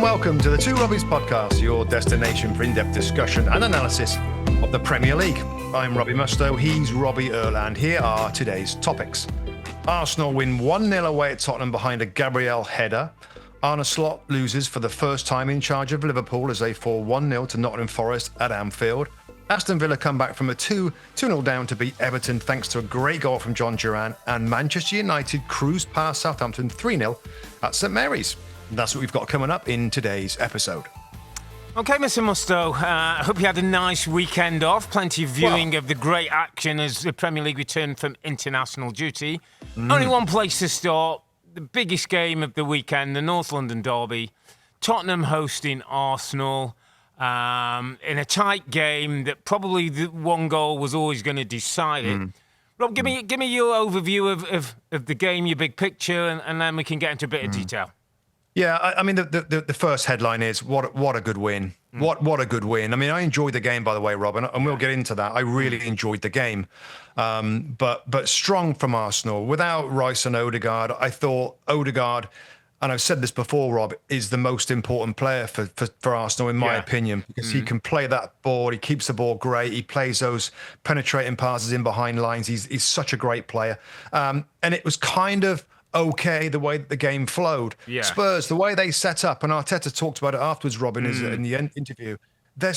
welcome to the Two Robbies podcast, your destination for in-depth discussion and analysis of the Premier League. I'm Robbie Mustoe, he's Robbie Earle, and here are today's topics. Arsenal win 1-0 away at Tottenham behind a Gabriel header. Arne Slot loses for the first time in charge of Liverpool as they fall 1-0 to Nottingham Forest at Anfield. Aston Villa come back from a 2-0 down to beat Everton thanks to a great goal from John Duran, and Manchester United cruised past Southampton 3-0 at St Mary's. That's what we've got coming up in today's episode. Okay, Mr. Mustoe, I hope you had a nice weekend off. Plenty of viewing of the great action as the Premier League returned from international duty. Only one place to start. The biggest game of the weekend, the North London derby. Tottenham hosting Arsenal in a tight game that probably the one goal was always going to decide it. Rob, give me your overview of the game, your big picture, and then we can get into a bit of detail. Yeah, I mean, the first headline is, what a good win. What a good win. I mean, I enjoyed the game, by the way, Rob, and we'll get into that. I really enjoyed the game. But strong from Arsenal. Without Rice and Odegaard, I thought Odegaard, and I've said this before, Rob, is the most important player for Arsenal, in my opinion, because he can play that ball. He keeps the ball great. He plays those penetrating passes in behind lines. He's such a great player. And it was kind of okay the way that the game flowed. Spurs, the way they set up, and Arteta talked about it afterwards, Robin, in the interview, they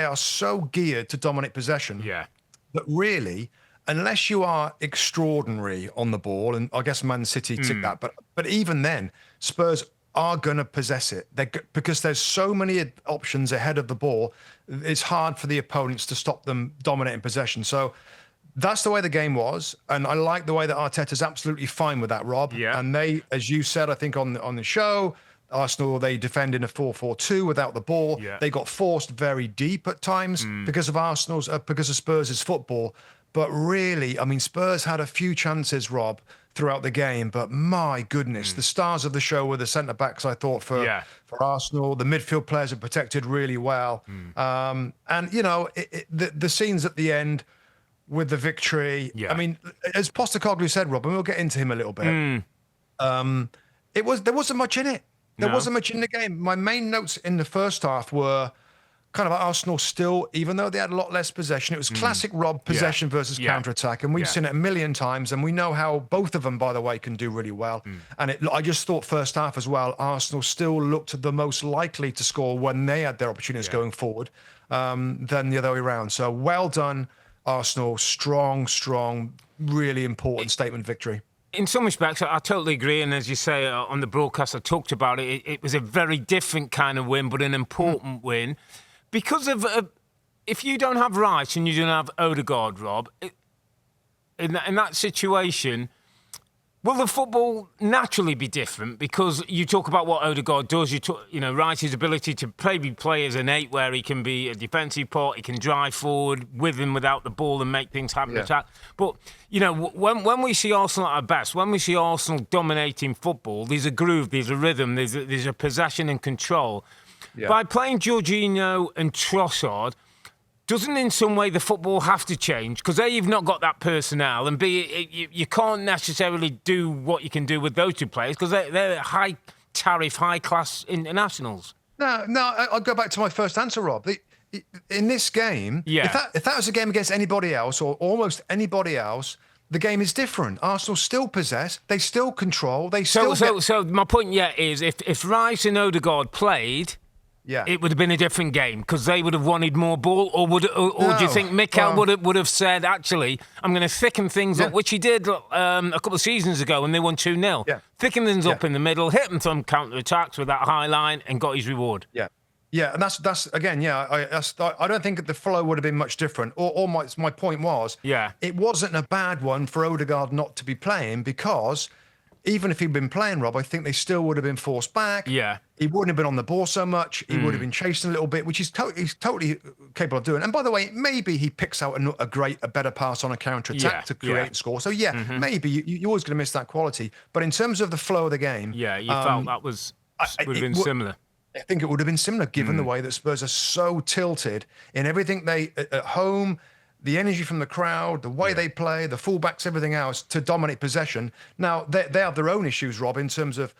are so geared to dominate possession that really, unless you are extraordinary on the ball, and I guess Man City tick that, but even then, Spurs are going to possess it because there's so many options ahead of the ball. It's hard for the opponents to stop them dominating possession. So that's the way the game was, and I like the way that Arteta's absolutely fine with that, Rob. And they, as you said, I think on the show, Arsenal, they defend in a 4-4-2 without the ball. They got forced very deep at times because of Spurs' football. But really, I mean, Spurs had a few chances, Rob, throughout the game. But my goodness, the stars of the show were the centre-backs, I thought, for Arsenal. The midfield players are protected really well. And, you know, the scenes at the end with the victory. I mean, as Postecoglou said, Rob, and we'll get into him a little bit, there wasn't much in it. There wasn't much in the game. My main notes in the first half were kind of Arsenal still, even though they had a lot less possession, it was classic Rob possession versus counter-attack, and we've seen it a million times, and we know how both of them, by the way, can do really well. And I just thought first half as well, Arsenal still looked the most likely to score when they had their opportunities going forward than the other way around. So well done, Arsenal. Strong, really important statement victory. In some respects, I totally agree. And as you say, on the broadcast, I talked about it. It was a very different kind of win, but an important win. Because of, if you don't have Rice and you don't have Odegaard, Rob, in that situation, will the football naturally be different? Because you talk about what Odegaard does. Rice's ability to play as an 8, where he can be a defensive part, he can drive forward with and without the ball and make things happen. Attack. But you know, when we see Arsenal at our best, when we see Arsenal dominating football, there's a groove, there's a rhythm, there's a possession and control. By playing Jorginho and Trossard, doesn't in some way the football have to change? Because A, you've not got that personnel, and B, you can't necessarily do what you can do with those two players because they're high-tariff, high-class internationals. No, I'll go back to my first answer, Rob. In this game, if that was a game against anybody else or almost anybody else, the game is different. Arsenal still possess, they still control, they still So my point is, if Rice and Odegaard played, it would have been a different game because they would have wanted more ball, or do you think Mikel would have said, actually, I'm going to thicken things up, which he did a couple of seasons ago when they won 2-0. Thicken things up in the middle, hit them some counter-attacks with that high line and got his reward. And that's again, I don't think the flow would have been much different. Or my point was, it wasn't a bad one for Odegaard not to be playing because even if he'd been playing, Rob, I think they still would have been forced back. He wouldn't have been on the ball so much. He would have been chasing a little bit, which he's totally capable of doing. And by the way, maybe he picks out a better pass on a counter-attack to create a score. So, maybe you're always going to miss that quality. But in terms of the flow of the game... you felt that would have been similar. I think it would have been similar, given the way that Spurs are so tilted in everything they... At home, the energy from the crowd, the way they play, the fullbacks, everything else, to dominate possession. Now, they have their own issues, Rob, in terms of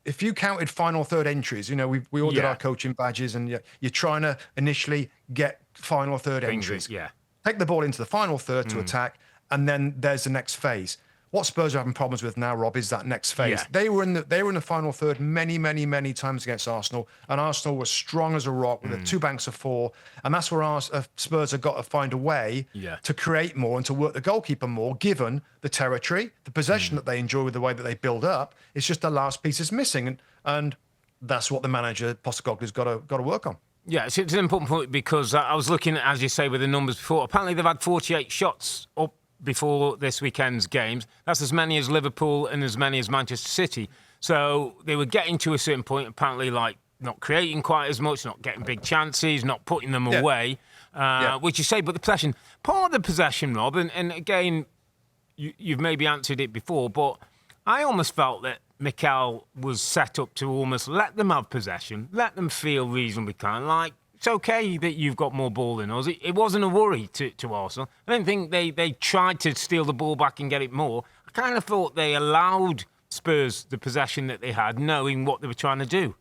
if you counted final third entries, we all did Yeah. our coaching badges, and you're trying to initially get final third entries. Yeah. Take the ball into the final third to attack, and then there's the next phase. What Spurs are having problems with now, Rob, is that next phase. Yeah. They were in the final third many, many, many times against Arsenal, and Arsenal was strong as a rock with the two banks of four, and that's where Spurs have got to find a way to create more and to work the goalkeeper more, given the territory, the possession that they enjoy with the way that they build up. It's just the last piece is missing, and that's what the manager Postecoglou's got to work on. Yeah, it's an important point because I was looking, as you say, with the numbers before. Apparently, they've had 48 shots up before this weekend's games. That's as many as Liverpool and as many as Manchester City. So they were getting to a certain point, apparently, like not creating quite as much, not getting big chances, not putting them away, which you say, but the possession, part of the possession, Rob, and again, you've maybe answered it before, but I almost felt that Mikel was set up to almost let them have possession, let them feel reasonably kind, like, it's okay that you've got more ball than us. It wasn't a worry to Arsenal. I don't think they tried to steal the ball back and get it more. I kind of thought they allowed Spurs the possession that they had, knowing what they were trying to do.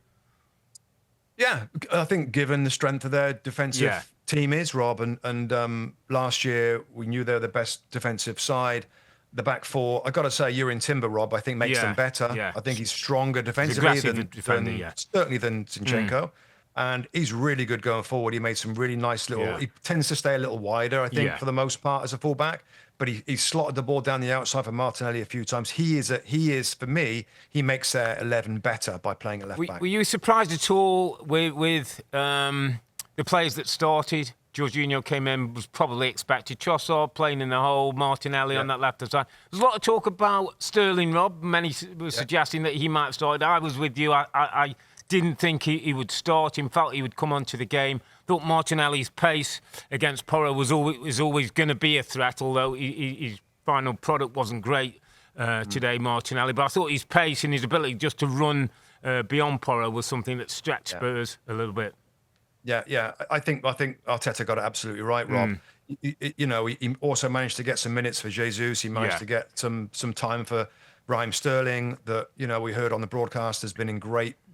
Yeah, I think given the strength of their defensive team is, Rob, and last year we knew they were the best defensive side. The back four, I got to say, you're in timber, Rob. I think makes them better. Yeah. I think he's stronger defensively certainly than Zinchenko. And he's really good going forward. He made some really nice little... He tends to stay a little wider, I think, for the most part as a fullback. But he slotted the ball down the outside for Martinelli a few times. He is for me, he makes their 11 better by playing at left back. Were you surprised at all with the players that started? Jorginho came in, was probably expected. Trossard playing in the hole, Martinelli on that left-hand side. There's a lot of talk about Sterling, Rob. Many were suggesting that he might have started. I was with you. I didn't think he would start. In fact, he would come onto the game. Thought Martinelli's pace against Porro was always going to be a threat, although his final product wasn't great today, Martinelli. But I thought his pace and his ability just to run beyond Porro was something that stretched Spurs a little bit. Yeah. I think Arteta got it absolutely right, Rob. He also managed to get some minutes for Jesus. He managed to get some time for Raheem Sterling that, we heard on the broadcast has been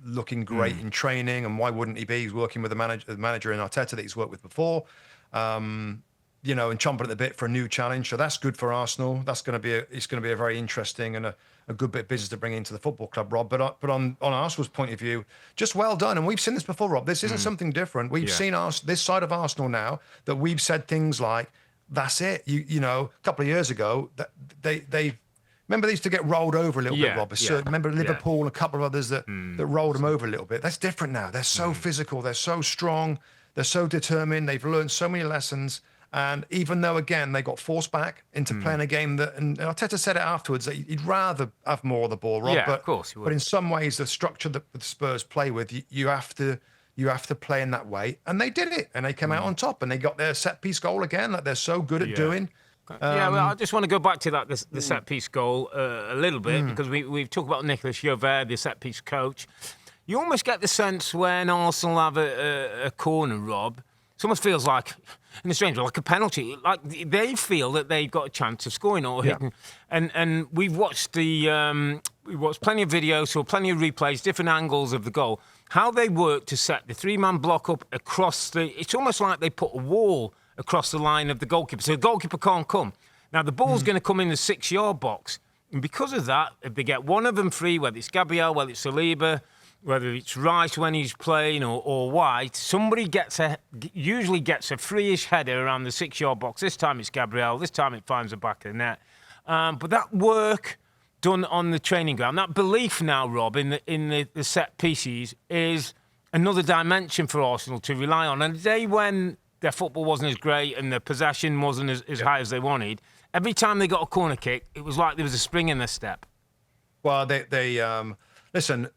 looking great in training. And why wouldn't he be? He's working with the manager in Arteta that he's worked with before, and chomping at the bit for a new challenge. So that's good for Arsenal. It's going to be a very interesting and a good bit of business to bring into the football club, Rob. But on Arsenal's point of view, just well done. And we've seen this before, Rob. This isn't something different. We've seen this side of Arsenal now that we've said things like, that's it. A couple of years ago, they remember they used to get rolled over a little bit, Rob. Remember Liverpool and a couple of others that rolled them over a little bit. That's different now. They're so physical. They're so strong. They're so determined. They've learned so many lessons. And even though, again, they got forced back into playing a game and Arteta said it afterwards, that he'd rather have more of the ball, Rob. Yeah, of course he would. But in some ways, the structure that the Spurs play with, you have to play in that way. And they did it. And they came out on top. And they got their set-piece goal again, that they're so good at doing. Well, I just want to go back to that, the set-piece goal a little bit, because we've talked about Nicolas Jovet, the set-piece coach. You almost get the sense when Arsenal have a corner, Rob, it almost feels like, in a strange way, like a penalty. Like they feel that they've got a chance of scoring or hitting. And we've watched plenty of videos or plenty of replays, different angles of the goal. How they work to set the three-man block up across it's almost like they put a wall across the line of the goalkeeper. So the goalkeeper can't come. Now, the ball's going to come in the 6-yard box. And because of that, if they get one of them free, whether it's Gabriel, whether it's Saliba, whether it's Rice when he's playing or White, somebody usually gets a free-ish header around the 6-yard box. This time it's Gabriel. This time it finds the back of the net. But that work done on the training ground, that belief now, Rob, in the set pieces is another dimension for Arsenal to rely on. And the day when their football wasn't as great and their possession wasn't as high as they wanted, every time they got a corner kick, it was like there was a spring in their step. Well, listen,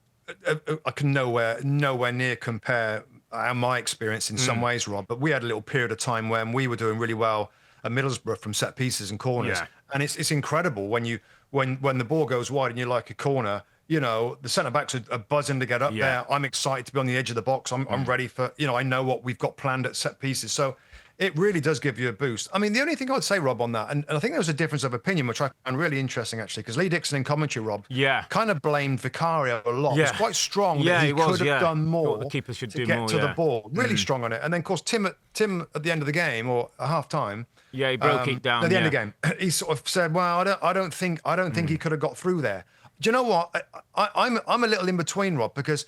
I can nowhere near compare my experience in some ways, Rob, but we had a little period of time when we were doing really well at Middlesbrough from set pieces and corners. And it's incredible when the ball goes wide and you're like a corner, the centre-backs are buzzing to get up there. I'm excited to be on the edge of the box. I'm ready for, I know what we've got planned at set pieces. So it really does give you a boost. I mean, the only thing I would say, Rob, on that, and I think there was a difference of opinion, which I found really interesting, actually, because Lee Dixon in commentary, Rob, kind of blamed Vicario a lot. It was quite strong that he could have done more the keeper should to do get more, to the ball. Really strong on it. And then, of course, Tim at the end of the game, or at half-time, he broke it down. At the end of the game, he sort of said, "Well, I don't think he could have got through there." Do you know what? I'm a little in between, Rob, because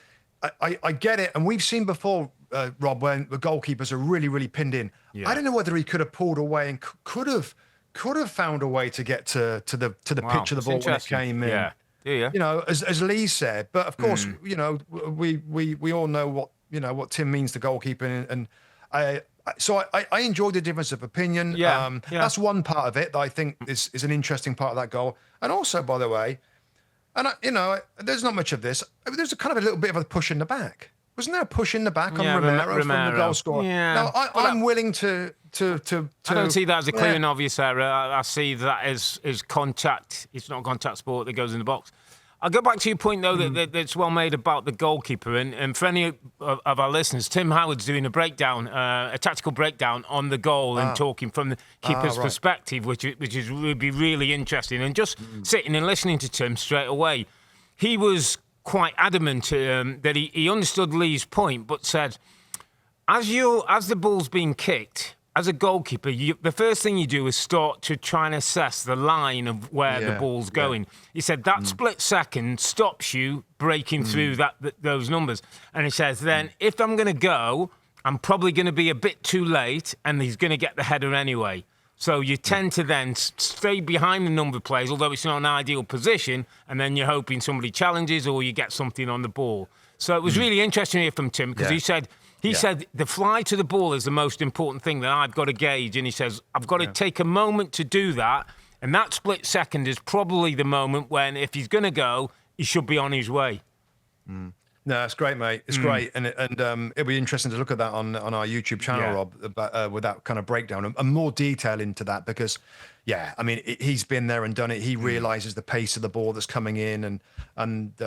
I get it, and we've seen before, Rob, when the goalkeepers are really, really pinned in. I don't know whether he could have pulled away and could have found a way to get to the pitch of the ball when it came in. Yeah. You know, as Lee said, but of course, you know, we all know what Tim means to goalkeeping, and so I enjoyed the difference of opinion. That's one part of it that I think is an interesting part of that goal. And also, by the way, and there's not much of this. There's a kind of a little bit of a push in the back. Wasn't there a push in the back on Romero from the goal scorer? Yeah. Now, I'm willing to. I don't see that as a clear and obvious error. I see that as contact. It's not contact sport that goes in the box. I'll go back to your point, though, that's well made about the goalkeeper. And for any of our listeners, Tim Howard's doing a tactical breakdown on the goal and talking from the keeper's perspective, which would be really interesting. And just sitting and listening to Tim straight away, he was quite adamant that he understood Lee's point, but said, as the ball's being kicked, as a goalkeeper, the first thing you do is start to try and assess the line of where the ball's going. He said that split second stops you breaking through those numbers. And he says, then if I'm going to go, I'm probably going to be a bit too late, and he's going to get the header anyway. So you tend to then stay behind the number of players, although it's not an ideal position, and then you're hoping somebody challenges or you get something on the ball. So it was really interesting to hear from Tim, because he said the fly to the ball is the most important thing that I've got to gauge. And he says, I've got to take a moment to do that. And that split second is probably the moment when, if he's going to go, he should be on his way. No, it's great, mate. It's great. And it'll be interesting to look at that on our YouTube channel, Rob, with that kind of breakdown and more detail into that, because, I mean, he's been there and done it. He realises the pace of the ball that's coming in and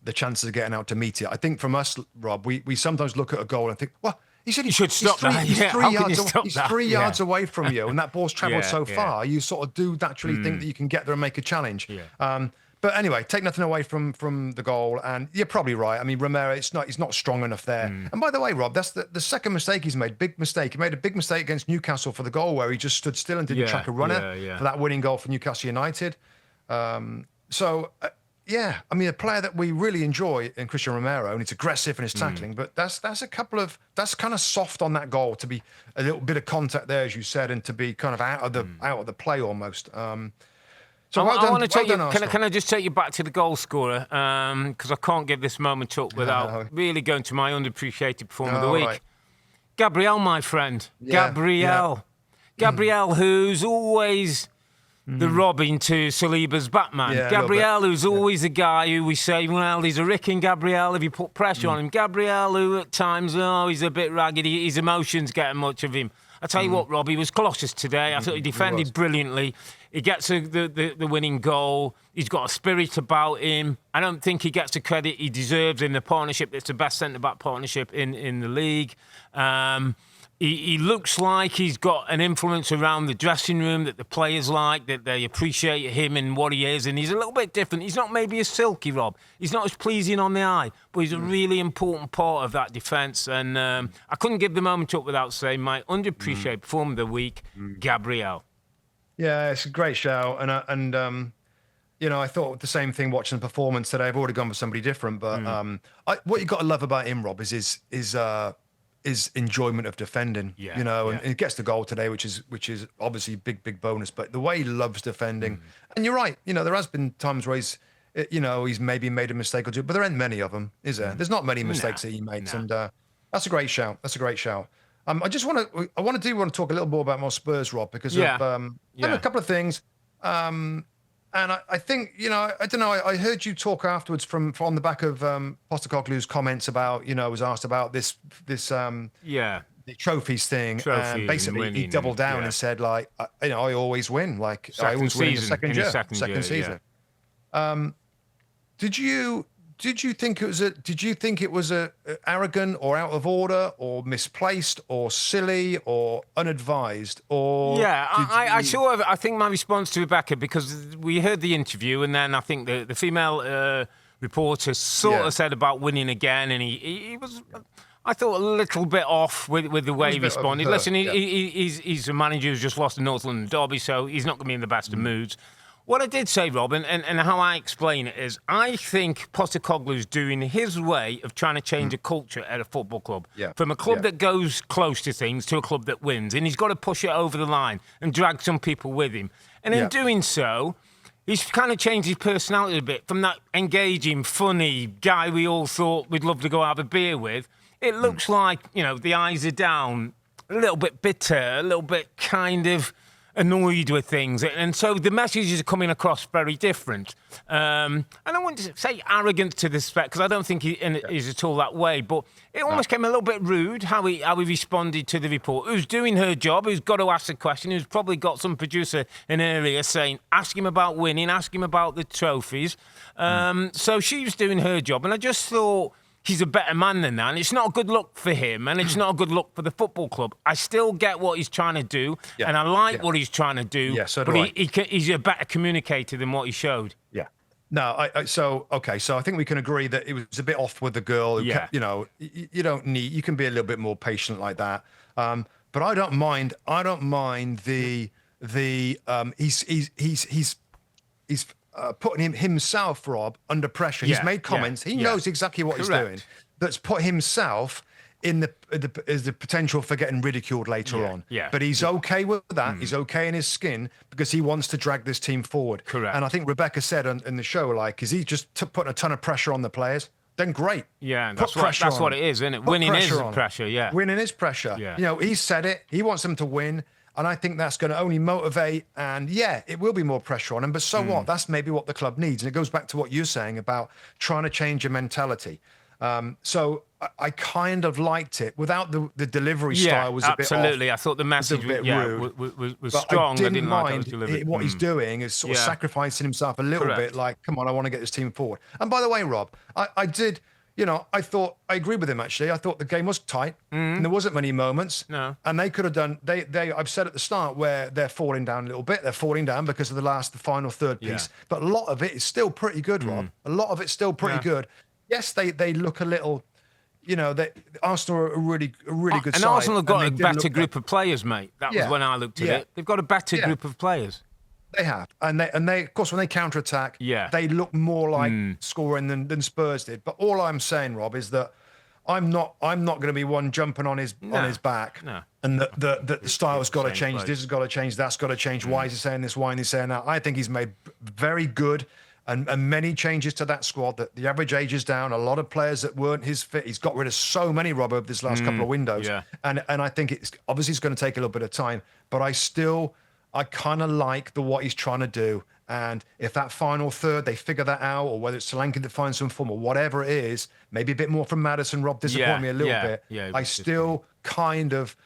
the chances of getting out to meet it. I think from us, Rob, we sometimes look at a goal and think, well, he said he should stop that. He's 3 yards away from you, and that ball's travelled so far. You sort of do naturally think that you can get there and make a challenge. But anyway, take nothing away from the goal, and you're probably right. I mean, Romero, he's not strong enough there. And by the way, Rob, that's the second mistake he's made. Big mistake. He made a big mistake against Newcastle for the goal, where he just stood still and didn't track a runner for that winning goal for Newcastle United. I mean, a player that we really enjoy in Christian Romero, and it's aggressive in his tackling, but that's kind of soft on that goal, to be a little bit of contact there, as you said, and to be kind of out of the play almost. So I want to take you. Can I just take you back to the goal scorer? Because I can't give this moment up without really going to my underappreciated performer of the week. Right. Gabriel, my friend. Gabriel, who's always the Robin to Saliba's Batman. Gabriel, who's always a guy who we say, well, he's a Ricking Gabriel if you put pressure on him. Gabriel, who at times, he's a bit ragged. His emotions getting much of him. I tell you what, Robbie was colossus today. I thought he defended brilliantly. He gets the winning goal. He's got a spirit about him. I don't think he gets the credit he deserves in the partnership. It's the best centre-back partnership in the league. He looks like he's got an influence around the dressing room that the players like, that they appreciate him and what he is, and he's a little bit different. He's not maybe as silky, Rob. He's not as pleasing on the eye, but he's a really important part of that defence. And I couldn't give the moment up without saying my underappreciated performer of the week, Gabriel. Yeah, it's a great shout, and I thought the same thing watching the performance today. I've already gone for somebody different, but what you got to love about him, Rob, is his enjoyment of defending, and he gets the goal today, which is obviously big bonus. But the way he loves defending, and you're right, there has been times where he's maybe made a mistake or two, but there aren't many of them, is there? There's not many mistakes that he makes, and that's a great shout. I want to talk a little more about more Spurs, Rob, because of a couple of things. And I think, I don't know, I heard you talk afterwards from the back of Postecoglou's comments about, was asked about the trophies thing. And basically he doubled down and said, like, I always win. Like, I always win in the second season. Did you did you think it was a arrogant or out of order or misplaced or silly or unadvised or? Yeah, I think my response to Rebecca, because we heard the interview and then I think the female reporter sort of said about winning again, and he was. I thought a little bit off with the way he responded. Listen, he's a manager who's just lost the North London derby, so he's not going to be in the best of moods. What I did say, Rob, and how I explain it is, I think Postecoglou's doing his way of trying to change a culture at a football club. Yeah. From a club that goes close to things to a club that wins. And he's got to push it over the line and drag some people with him. And in doing so, he's kind of changed his personality a bit from that engaging, funny guy we all thought we'd love to go have a beer with. It looks like, the eyes are down, a little bit bitter, a little bit kind of annoyed with things. And so the messages are coming across very different. And I don't want to say arrogant to this respect, because I don't think he is at all that way. But it almost came a little bit rude how he responded to the report. Who's doing her job, who's got to ask the question, who's probably got some producer in her area saying, ask him about winning, ask him about the trophies. So she was doing her job. And I just thought, he's a better man than that, and it's not a good look for him, and it's not a good look for the football club. I still get what he's trying to do, and I like what he's trying to do, but he's a better communicator than what he showed. Yeah. No, so I think we can agree that it was a bit off with the girl. Who kept, you don't need, you can be a little bit more patient like that. But I don't mind he's putting himself, Rob, under pressure. He's made comments. He knows exactly what he's doing. That's put himself in the potential for getting ridiculed later on. Yeah. But he's okay with that. He's okay in his skin because he wants to drag this team forward. Correct. And I think Rebecca said in the show, like, is he just putting a ton of pressure on the players? Then great. Yeah, that's what it is, isn't it? Winning is pressure, yeah. Winning is pressure. Yeah. He said it. He wants them to win. And I think that's going to only motivate, and it will be more pressure on him. But so what? That's maybe what the club needs. And it goes back to what you're saying about trying to change your mentality. So I kind of liked it. Without the delivery style was a bit off. Absolutely. I thought the message was strong. I didn't mind what he's Mm. doing is sort of sacrificing himself a little bit. Like, come on, I want to get this team forward. And by the way, Rob, I did. I thought I agree with him actually. I thought the game was tight, and there wasn't many moments. No, and they could have done. I've said at the start where they're falling down a little bit. They're falling down because of the final third piece. But a lot of it is still pretty good, Rob. A lot of it's still pretty good. Yes, they look a little. Arsenal are a really good and side. Arsenal have got a better group of players, mate. That was when I looked at it. They've got a better group of players. They have, and they of course when they counterattack, they look more like scoring than Spurs did. But all I'm saying, Rob, is that I'm not going to be one jumping on his back. No. And the style's got to change. This has got to change. That's got to change. Why is he saying this? Why is he saying that? I think he's made very good and many changes to that squad. That the average age is down. A lot of players that weren't his fit. He's got rid of so many, Rob, over this last couple of windows. Yeah. And I think it's going to take a little bit of time. But I kind of like what he's trying to do. And if that final third, they figure that out, or whether it's Solanke that finds some form or whatever it is, maybe a bit more from Maddison, Rob, disappoint me a little bit. Yeah, I still kind of,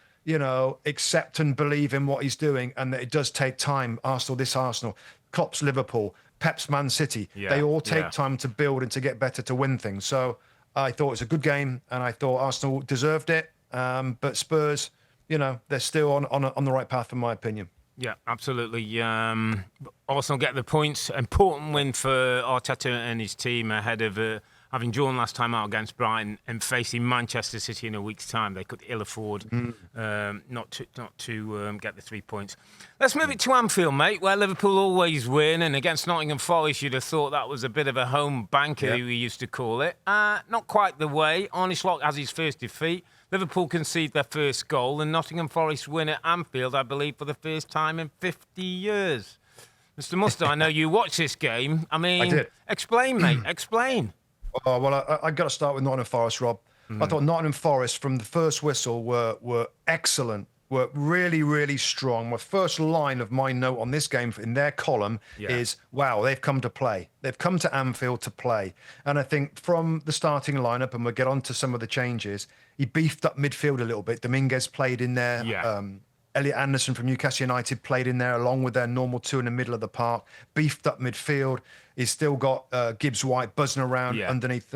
accept and believe in what he's doing, and that it does take time. Arsenal, Klopp's Liverpool, Pep's Man City, they all take time to build and to get better, to win things. So I thought it was a good game, and I thought Arsenal deserved it. But Spurs, they're still on the right path, in my opinion. Yeah, absolutely. Arsenal get the points. Important win for Arteta and his team ahead of having drawn last time out against Brighton and facing Manchester City in a week's time. They could ill afford not to get the 3 points. Let's move it to Anfield, mate, where Liverpool always win. And against Nottingham Forest, you'd have thought that was a bit of a home banker, we used to call it. Not quite the way. Arne Slot has his first defeat. Liverpool concede their first goal, and Nottingham Forest win at Anfield, I believe, for the first time in 50 years. Mr. Mustoe, I know you watched this game. I mean, I did. Explain, mate. Explain. Oh, well, I got to start with Nottingham Forest, Rob. I thought Nottingham Forest, from the first whistle, were excellent, were really, really strong. My first line of my note on this game in their column is, wow, they've come to play. They've come to Anfield to play. And I think from the starting lineup, and we'll get on to some of the changes, he beefed up midfield a little bit. Dominguez played in there. Elliot Anderson from Newcastle United played in there along with their normal two in the middle of the park, beefed up midfield. He's still got Gibbs White buzzing around underneath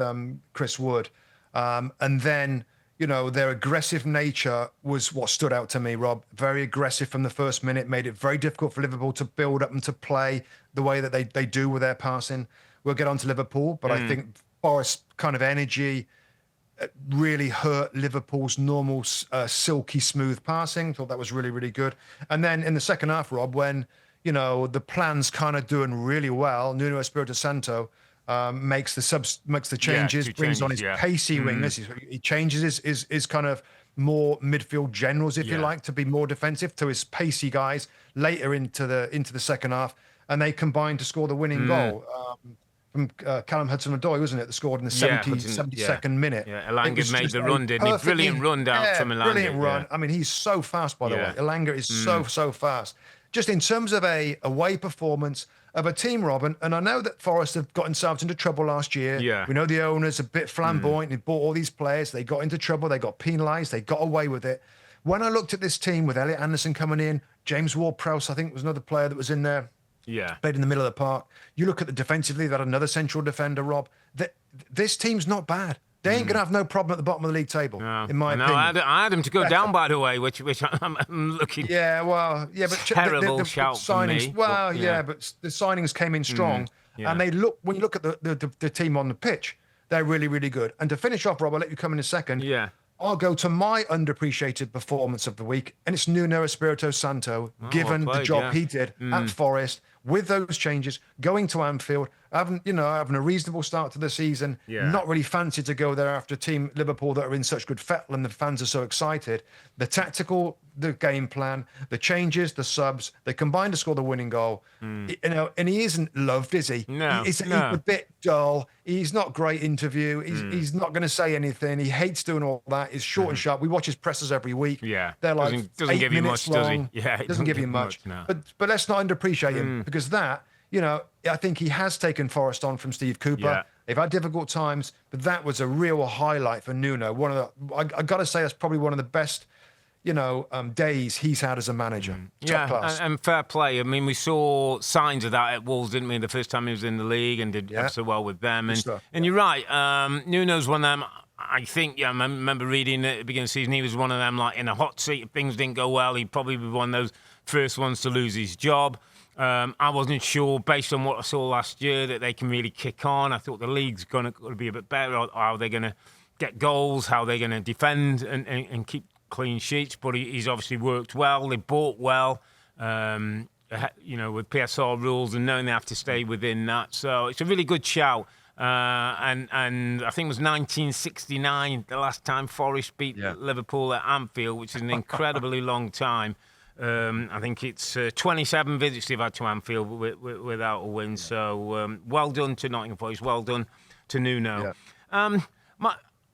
Chris Wood. And then, their aggressive nature was what stood out to me, Rob. Very aggressive from the first minute, made it very difficult for Liverpool to build up and to play the way that they do with their passing. We'll get on to Liverpool, but I think Forest's kind of energy really hurt Liverpool's normal silky smooth passing. Thought that was really, really good. And then in the second half, Rob, when, the plan's kind of doing really well, Nuno Espirito Santo makes the changes, brings on his pacey wingers. He changes his kind of more midfield generals, if you like, to be more defensive, to his pacey guys later into the second half, and they combine to score the winning goal from Callum Hudson-Odoi, wasn't it? That scored in the 72nd minute. Yeah, Elanga made the run, didn't he? Brilliant run down from Elanga. Brilliant run. I mean, he's so fast, by the way. Elanga is so fast. Just in terms of a away performance of a team, Robin, and I know that Forest have got themselves into trouble last year. Yeah. We know the owner's a bit flamboyant. He bought all these players. They got into trouble. They got penalised. They got away with it. When I looked at this team with Elliot Anderson coming in, James Ward-Prowse, I think, was another player that was in there. Yeah. Played in the middle of the park. You look at the defensively, they had another central defender, Rob. This team's not bad. They ain't going to have no problem at the bottom of the league table, in my opinion. I had them to go down, by the way, which I'm looking. Yeah, well, yeah, but terrible shout signings. For me, well, but the signings came in strong, and when you look at the team on the pitch, they're really, really good. And to finish off, Rob, I'll let you come in a second. Yeah. I'll go to my underappreciated performance of the week, and it's Nuno Espirito Santo, given the job he did at Forest, with those changes, going to Anfield, having a reasonable start to the season, not really fancy to go there after Team Liverpool that are in such good fettle and the fans are so excited. The tactical, the game plan, the changes, the subs, they combine to score the winning goal. And he isn't loved, is he? No, he's a bit dull. He's not great interview. He's not going to say anything. He hates doing all that. He's short and sharp. We watch his presses every week. Yeah, they're like doesn't give you much, long. does he? Yeah, it doesn't give you much. No. But let's not underappreciate him, because that, I think he has taken Forest on from Steve Cooper. Yeah. They've had difficult times, but that was a real highlight for Nuno. I got to say, that's probably one of the best, days he's had as a manager. Top class. And fair play. I mean, we saw signs of that at Wolves, didn't we? The first time he was in the league and did so well with them. And you're right. Nuno's one of them. I think, I remember reading at the beginning of the season, he was one of them, like, in a hot seat. If things didn't go well, he'd probably be one of those first ones to lose his job. I wasn't sure, based on what I saw last year, that they can really kick on. I thought the league's going to be a bit better. How they're going to get goals, how they're going to defend and keep clean sheets. But he's obviously worked well. They bought well, with PSR rules and knowing they have to stay within that. So it's a really good shout. And I think it was 1969, the last time Forest beat Liverpool at Anfield, which is an incredibly long time. I think it's 27 visits they've had to Anfield without a win. So well done to Nottingham Forest. Well done to Nuno.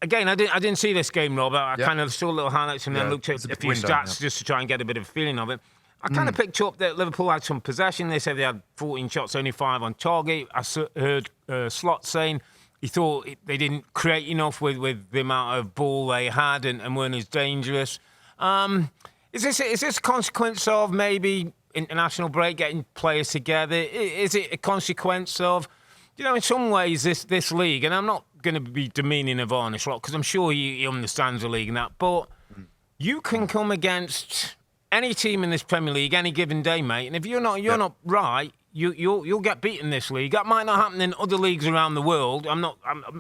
Again, I didn't see this game, Rob. I kind of saw little highlights and then looked at a few stats just to try and get a bit of a feeling of it. I kind of picked up that Liverpool had some possession. They said they had 14 shots, only 5 on target. I heard Slot saying he thought they didn't create enough with the amount of ball they had and weren't as dangerous. Is this a consequence of maybe international break, getting players together? Is it a consequence of, in some ways, this league, and I'm not going to be demeaning of Arne Slot, because I'm sure he understands the league and that, but you can come against any team in this Premier League any given day, mate, and if you're not right, you'll get beaten this league. That might not happen in other leagues around the world. I'm not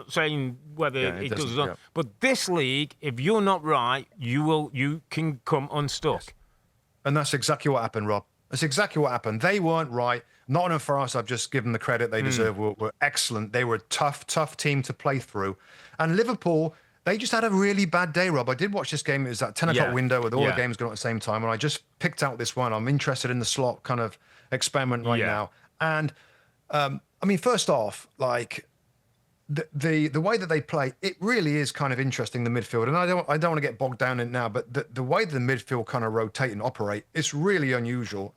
saying whether it does or not. But this league, if you're not right, you can come unstuck. And that's exactly what happened, Rob. That's exactly what happened. They weren't right. Nottingham Forest, I've just given the credit they deserve, were excellent. They were a tough team to play through. And Liverpool, they just had a really bad day, Rob. I did watch this game. It was that 10 o'clock window with all the games going on at the same time. And I just picked out this one. I'm interested in the Slot kind of experiment right now. And, first off, like, the way that they play, it really is kind of interesting, the midfield. And I don't want to get bogged down in it now, but the way the midfield kind of rotate and operate, it's really unusual.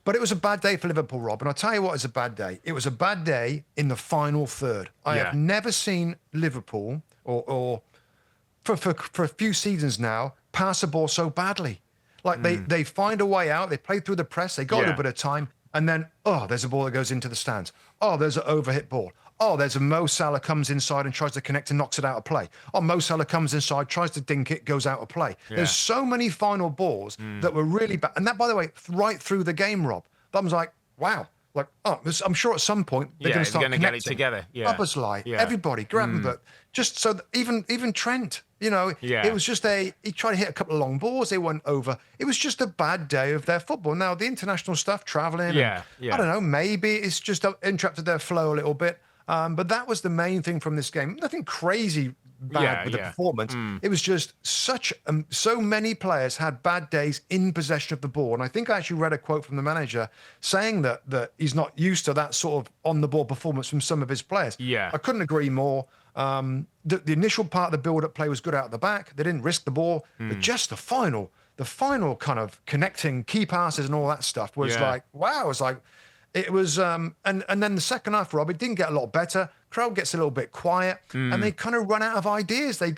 But it was a bad day for Liverpool, Rob. And I'll tell you what is a bad day. It was a bad day in the final third. I have never seen Liverpool, or for a few seasons now, pass the ball so badly. Like they find a way out. They play through the press. They got a little bit of time. And then, there's a ball that goes into the stands. Oh, there's an overhit ball. Oh, there's a Mo Salah comes inside and tries to connect and knocks it out of play. Oh, Mo Salah comes inside, tries to dink it, goes out of play. Yeah. There's so many final balls that were really bad. And that, by the way, right through the game, Rob. That was like, wow. Like, I'm sure at some point they're going to start connecting. Get it together. Yeah. Robbies, everybody, Gravenberch. Just so that even Trent, it was just he tried to hit a couple of long balls. They went over. It was just a bad day of their football. Now, the international stuff, traveling, I don't know, maybe it's just interrupted their flow a little bit. But that was the main thing from this game. Nothing crazy bad with the performance. It was just so many players had bad days in possession of the ball. And I think I actually read a quote from the manager saying that he's not used to that sort of on-the-ball performance from some of his players. Yeah. I couldn't agree more. The initial part of the build-up play was good out the back. They didn't risk the ball. But just the final kind of connecting key passes and all that stuff was like, wow. It was like, it was, and then the second half, Rob, it didn't get a lot better. Crowd gets a little bit quiet, and they kind of run out of ideas. They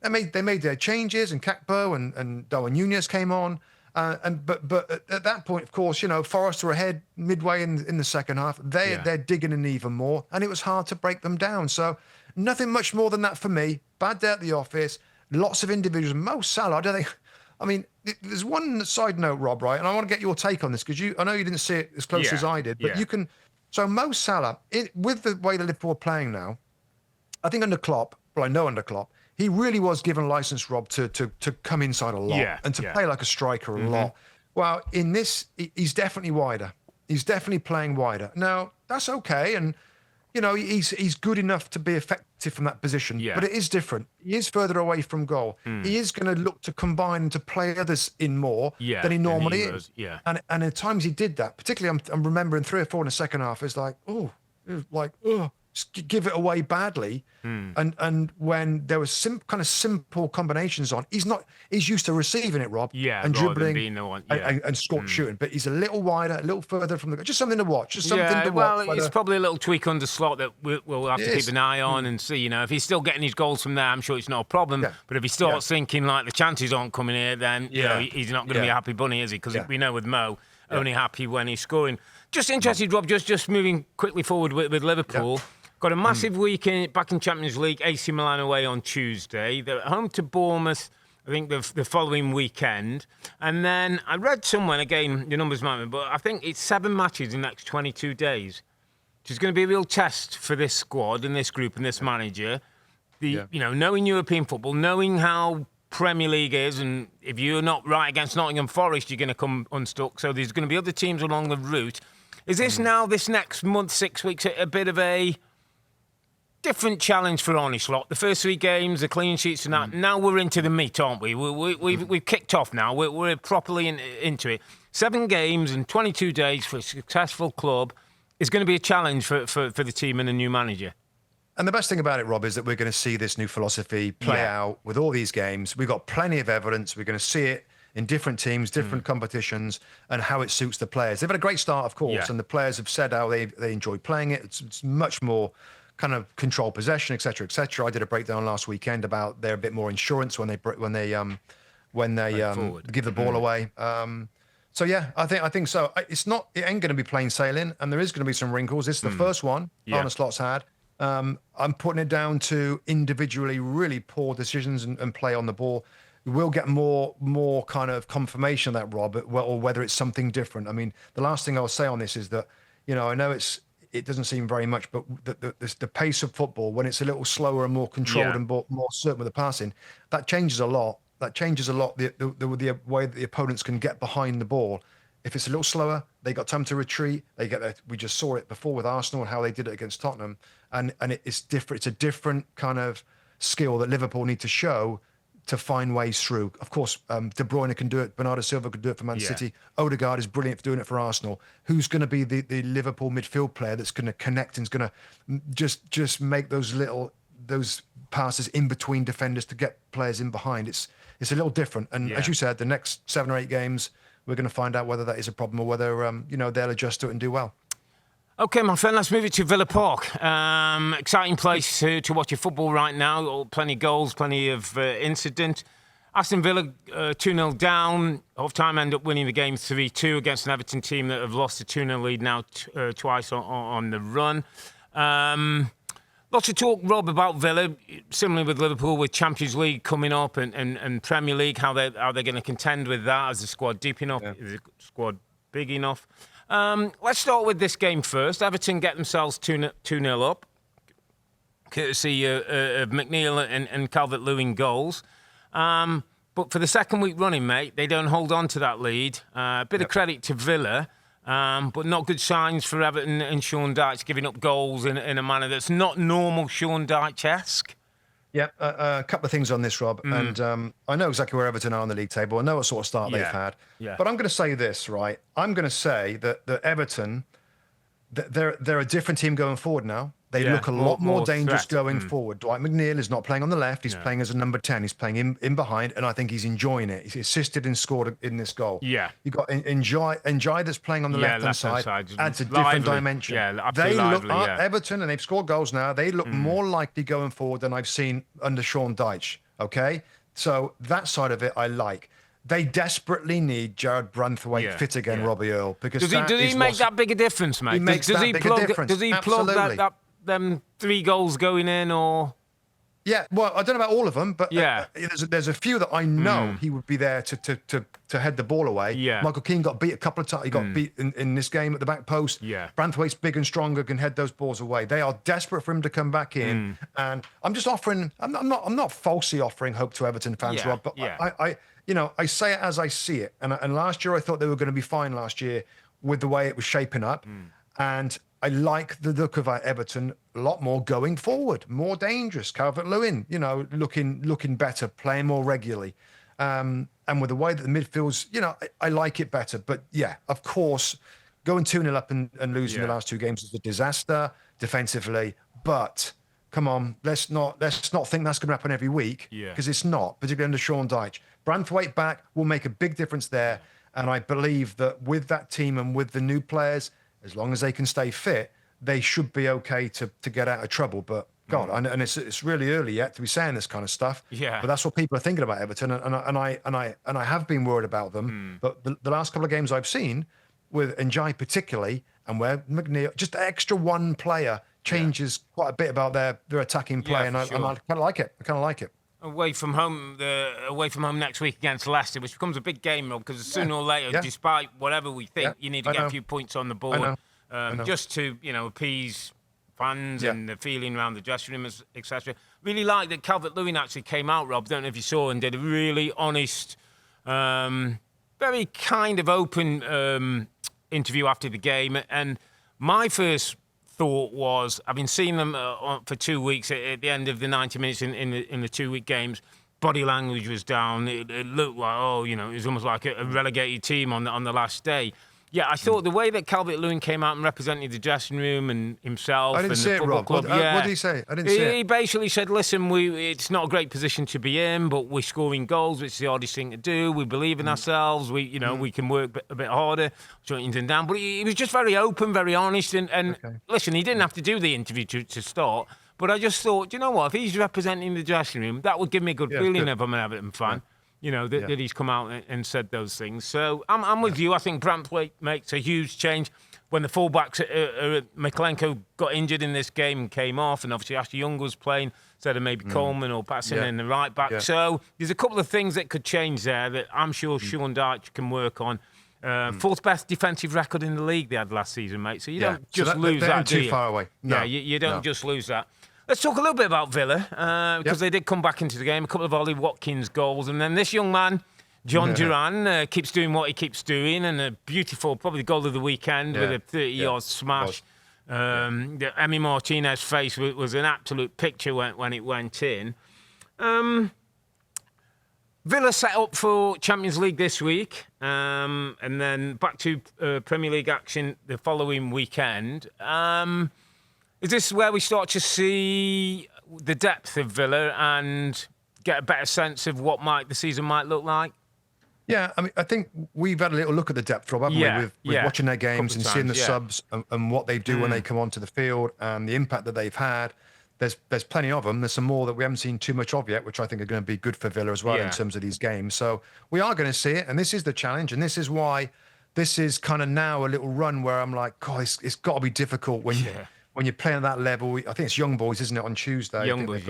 made their changes, and Kakpo and Darwin Núñez came on, but at that point, of course, Forest were ahead midway in the second half. They're digging in even more, and it was hard to break them down. So nothing much more than that for me. Bad day at the office. Lots of individuals. Mo Salah, I mean, there's one side note, Rob, right? And I want to get your take on this because I know you didn't see it as close as I did, but you can. So Mo Salah, with the way the Liverpool are playing now, I think under Klopp, well, I know under Klopp, he really was given license, Rob, to come inside a lot and to play like a striker a lot. Well, in this, he's definitely wider. He's definitely playing wider. Now, that's okay, and he's good enough to be effective from that position, but it is different. He is further away from goal. He is going to look to combine and to play others in more than he normally is. Yeah. And at times he did that. Particularly, I'm remembering 3 or 4 in the second half. It's like, just give it away badly. And when there was kind of simple combinations on, he's used to receiving it, Rob. Yeah, and dribbling being the one, and scorch shooting. But he's a little wider, a little further from the goal. Just something to watch. Just something to watch. Well, it's probably a little tweak under slot that we'll have to keep an eye on and see. If he's still getting his goals from there, I'm sure it's not a problem. Yeah. But if he starts thinking like the chances aren't coming here, then he's not going to be a happy bunny, is he? Because we know with Mo, only happy when he's scoring. Just interested, Rob, just moving quickly forward with Liverpool. Yeah. Got a massive weekend back in Champions League, AC Milan away on Tuesday. They're at home to Bournemouth, I think, the following weekend. And then I read somewhere, again, the numbers might be, but I think it's 7 matches in the next 22 days, which is going to be a real test for this squad and this group and this manager. Knowing European football, knowing how Premier League is, and if you're not right against Nottingham Forest, you're going to come unstuck. So there's going to be other teams along the route. Is this now, this next month, 6 weeks, a bit of a different challenge for Arne Slot? The first 3 games, the clean sheets and that. Now we're into the meat, aren't we? We've kicked off now. We're properly into it. 7 games and 22 days for a successful club is going to be a challenge for the team and the new manager. And the best thing about it, Rob, is that we're going to see this new philosophy play out with all these games. We've got plenty of evidence. We're going to see it in different teams, different competitions, and how it suits the players. They've had a great start, of course, and the players have said how they enjoy playing it. It's much more kind of control possession, et cetera, et cetera. I did a breakdown last weekend about they're a bit more insurance when they give the ball away. So I think so. It ain't going to be plain sailing, and there is going to be some wrinkles. This is the first one Arne Slot's had. I'm putting it down to individually really poor decisions and play on the ball. We'll get more kind of confirmation of that, Rob, or whether it's something different. I mean, the last thing I'll say on this is that, I know it doesn't seem very much, but the pace of football, when it's a little slower and more controlled and more certain with the passing, that changes a lot. That changes a lot the way that the opponents can get behind the ball. If it's a little slower, they got time to retreat. We just saw it before with Arsenal and how they did it against Tottenham, and it's different. It's a different kind of skill that Liverpool need to show to find ways through. Of course, De Bruyne can do it. Bernardo Silva can do it for Man City. Odegaard is brilliant for doing it for Arsenal. Who's going to be the Liverpool midfield player that's going to connect and is going to just make those passes in between defenders to get players in behind? It's a little different. And as you said, the next 7 or 8 games, we're going to find out whether that is a problem or whether they'll adjust to it and do well. OK, my friend, let's move it to Villa Park. Exciting place to watch your football right now. Plenty of goals, plenty of incident. Aston Villa 2-0 down. Half-time end up winning the game 3-2 against an Everton team that have lost a 2-0 lead now twice on the run. Lots of talk, Rob, about Villa, similarly with Liverpool, with Champions League coming up and Premier League, how they're going to contend with that. Is the squad deep enough? Yeah. Is the squad big enough? Let's start with this game first. Everton get themselves 2-0 up, courtesy of McNeil and Calvert-Lewin goals. But for the second week running, mate, they don't hold on to that lead. A bit of credit to Villa. But not good signs for Everton and Sean Dyche giving up goals in a manner that's not normal Sean Dyche-esque. Yeah, a couple of things on this, Rob. And I know exactly where Everton are on the league table. I know what sort of start they've had. Yeah. But I'm going to say this, right? I'm going to say that Everton, they're a different team going forward now. They look a lot more dangerous going forward. Dwight McNeil is not playing on the left. He's playing as a number 10. He's playing in behind, and I think he's enjoying it. He's assisted and scored in this goal. Yeah. You've got Njai that's playing on the left-hand side. Adds a different dimension. Yeah, absolutely lively, Everton, and they've scored goals now. They look more likely going forward than I've seen under Sean Dyche, okay? So that side of it I like. They desperately need Jared Brentford fit again, Robbie Earle. Because does he make that big a difference, mate? He makes that big a difference. Does he plug that them 3 goals going in, or? Yeah, well, I don't know about all of them, but there's a few that I know he would be there to head the ball away. Yeah. Michael Keane got beat a couple of times. He got beat in this game at the back post. Yeah. Branthwaite's big and stronger, can head those balls away. They are desperate for him to come back in, and I'm just offering. I'm not falsely offering hope to Everton fans, Rob. But I say it as I see it. And last year I thought they were going to be fine last year with the way it was shaping up, and I like the look of Everton a lot more going forward, more dangerous. Calvert-Lewin, looking better, playing more regularly. And with the way that the midfield's, I like it better. But yeah, of course, going 2-0 up and losing the last 2 games is a disaster defensively. But come on, let's not think that's going to happen every week, because it's not, particularly under Sean Dyche. Branthwaite back will make a big difference there. And I believe that with that team and with the new players, as long as they can stay fit, they should be okay to get out of trouble. But God, and it's really early yet to be saying this kind of stuff. Yeah. But that's what people are thinking about Everton, and I have been worried about them. But the last couple of games I've seen, with Njai particularly, and where McNeil, just extra one player changes quite a bit about their attacking play, and I kind of like it. I kind of like it. Away from home next week against Leicester, which becomes a big game, because sooner or later, despite whatever we think, you need to get a few points on the board, just to appease fans and the feeling around the dressing room, etc. Really like that Calvert-Lewin actually came out, Rob. Don't know if you saw, and did a really honest, very kind of open interview after the game. And my first thought was, I've been seeing them for 2 weeks at the end of the 90 minutes in the 2-week games. Body language was down. It looked like, it was almost like a relegated team on the last day. Yeah, I thought the way that Calvert-Lewin came out and represented the dressing room and himself and the football club. What did he say? I didn't see it. He basically said, listen, it's not a great position to be in, but we're scoring goals, which is the hardest thing to do. We believe in ourselves. We can work a bit harder, shutting things down. But he was just very open, very honest. And listen, he didn't have to do the interview to start. But I just thought, you know what? If he's representing the dressing room, that would give me a good feeling if I'm an Everton fan. That he's come out and said those things. So I'm with you. I think Brantwaite makes a huge change. When the fullbacks, Mykolenko got injured in this game and came off, and obviously Ashley Young was playing instead of maybe Coleman or Patson in the right back. So there's a couple of things that could change there that I'm sure Sean Dyche can work on. 4th best defensive record in the league they had last season, mate. So you don't just lose that, do you? Too far away. No. Yeah, you don't just lose that. Let's talk a little bit about Villa, because they did come back into the game. A couple of Ollie Watkins goals. And then this young man, John Duran, keeps doing what he keeps doing. And a beautiful, probably goal of the weekend with a 30-yard smash. The Emi Martinez face was an absolute picture when it went in. Villa set up for Champions League this week. And then back to Premier League action the following weekend. Is this where we start to see the depth of Villa and get a better sense of what the season might look like? Yeah, I mean, I think we've had a little look at the depth, Rob, haven't we? With watching their games and seeing the subs and what they do when they come onto the field and the impact that they've had. there's plenty of them. There's some more that we haven't seen too much of yet, which I think are going to be good for Villa as well in terms of these games. So we are going to see it, and this is the challenge, and this is why this is kind of now a little run where I'm like, God, it's got to be difficult when you're playing at that level. I think it's Young Boys, isn't it, on Tuesday? Young Boys,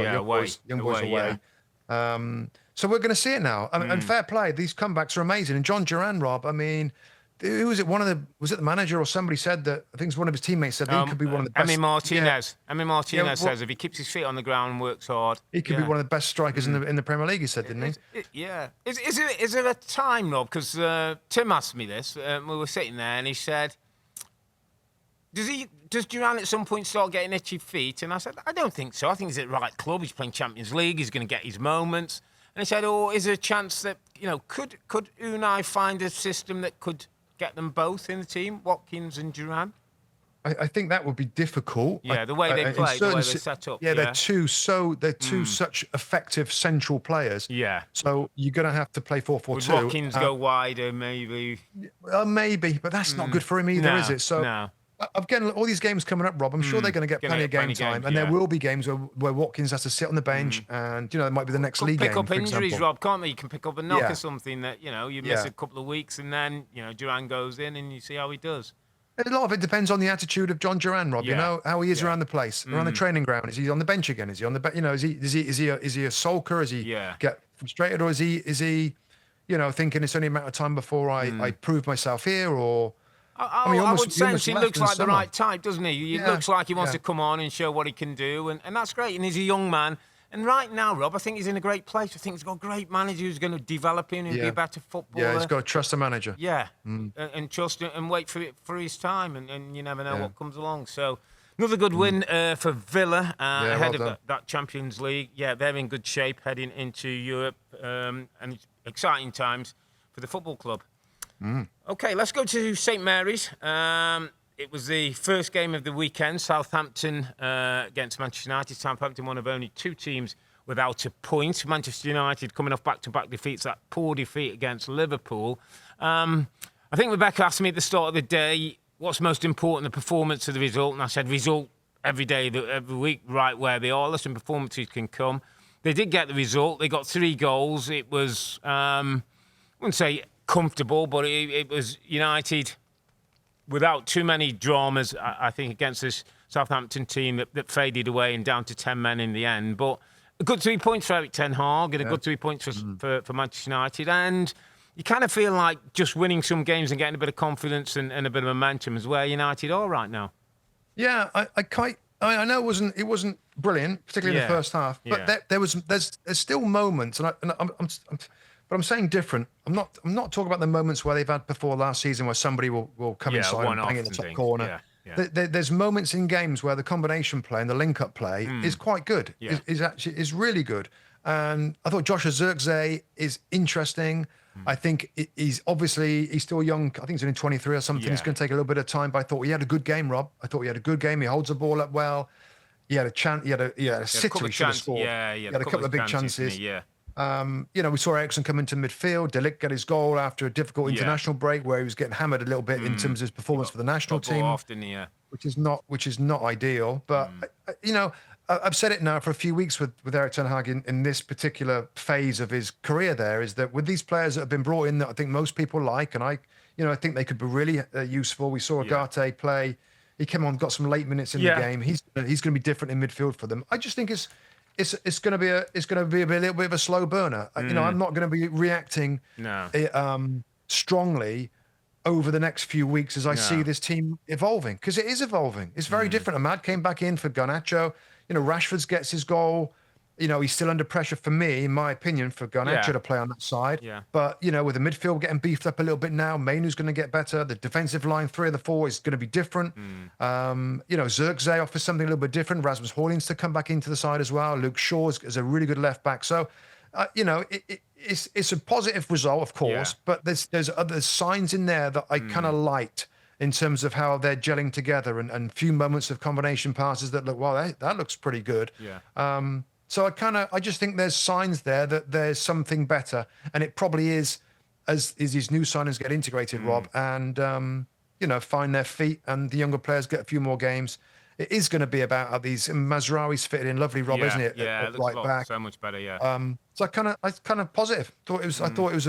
Young Boys away. So we're going to see it now. And fair play, these comebacks are amazing. And John Duran, Rob, I mean, who was it? Was it the manager or somebody said that? I think it's one of his teammates said that he could be one of the best. Emi Martinez. Emi Martinez says if he keeps his feet on the ground and works hard, he could be one of the best strikers in the Premier League. He said, didn't he? Is there a time, Rob? Because Tim asked me this. We were sitting there, and he said, Does Duran at some point start getting itchy feet? And I said, I don't think so. I think he's at the right club. He's playing Champions League. He's going to get his moments. And he said, is there a chance that could Unai find a system that could get them both in the team, Watkins and Duran? I think that would be difficult. Yeah, the way they play, the way they set up. Yeah, they're two such effective central players. Yeah. So you're going to have to play 4-4-2. Would Watkins go wider, maybe? Maybe, but that's not good for him either, is it? So again, all these games coming up, Rob, I'm sure they're going to get plenty of game time, and there will be games where Watkins has to sit on the bench, and it might be the next league game. Pick up injuries, example. Rob, can't they? You can pick up a knock or something that you miss a couple of weeks, and then Duran goes in, and you see how he does. A lot of it depends on the attitude of John Duran, Rob. You know how he is around the place, around the training ground. Is he on the bench again? Is he on the bench? Is he a sulker? Is he get frustrated, or is he thinking it's only a matter of time before I prove myself here, or? I would sense he looks like the right type, doesn't he? He looks like he wants to come on and show what he can do, and that's great. And he's a young man. And right now, Rob, I think he's in a great place. I think he's got a great manager who's going to develop him and be a better footballer. Yeah, he's got to trust the manager. Yeah, and trust and wait for his time, and you never know what comes along. So another good win for Villa ahead of that Champions League. Yeah, they're in good shape heading into Europe, and it's exciting times for the football club. Okay, let's go to St Mary's. It was the first game of the weekend, Southampton against Manchester United. Southampton, one of only two teams without a point. Manchester United coming off back-to-back defeats, that poor defeat against Liverpool. I think Rebecca asked me at the start of the day, what's most important, the performance or the result? And I said, result every day, every week, right where they are. Listen, performances can come. They did get the result. They got 3 goals. It was, I wouldn't say comfortable, but it was United without too many dramas, I think, against this Southampton team that faded away and down to 10 men in the end. But a good 3 points for Eric Ten Hag and a good 3 points for Manchester United. And you kind of feel like just winning some games and getting a bit of confidence and a bit of momentum is where United are right now. Yeah, I know it wasn't brilliant, particularly in the first half, but there's still moments, but I'm saying different. I'm not talking about the moments where they've had before last season where somebody will come inside and bang in the top corner. There's moments in games where the combination play and the link-up play is quite good. Is really good. And I thought Joshua Zirkzee is interesting. I think he's still young. I think he's only 23 or something. It's going to take a little bit of time. But I thought he had a good game, Rob. I thought he had a good game. He holds the ball up well. He had a chance. He had a sitter he should have scored. He had a couple of big chances. We saw Ericsson come into midfield. De Ligt get his goal after a difficult international break where he was getting hammered a little bit in terms of his performance for the national team, which is not ideal. But I've said it now for a few weeks with Eric Ten Hag in this particular phase of his career. There is that with these players that have been brought in that I think most people like, and I think they could be really useful. We saw Agate play. He came on, got some late minutes in the game. He's going to be different in midfield for them. I just think it's going to be a little bit of a slow burner. I'm not going to be reacting strongly over the next few weeks as I see this team evolving, because it is evolving. It's very different. Ahmad came back in for Garnacho. Rashford gets his goal. He's still under pressure for me, in my opinion, for Garnacho to play on that side. But, with the midfield getting beefed up a little bit now, Mainoo's going to get better. The defensive line, 3 of the 4, is going to be different. Zirkzee offers something a little bit different. Rasmus Højlund's to come back into the side as well. Luke Shaw is a really good left back. So, it's a positive result, of course, but there's other signs in there that I kind of liked in terms of how they're gelling together and few moments of combination passes that look, that looks pretty good. So I just think there's signs there that there's something better, and it probably is as these new signings get integrated, Rob, and find their feet, and the younger players get a few more games, it is going to be about these. Mazraoui's fitted in lovely, Rob, isn't it? Yeah, it looks back. so much better. Yeah. So I kind of positive. I thought it was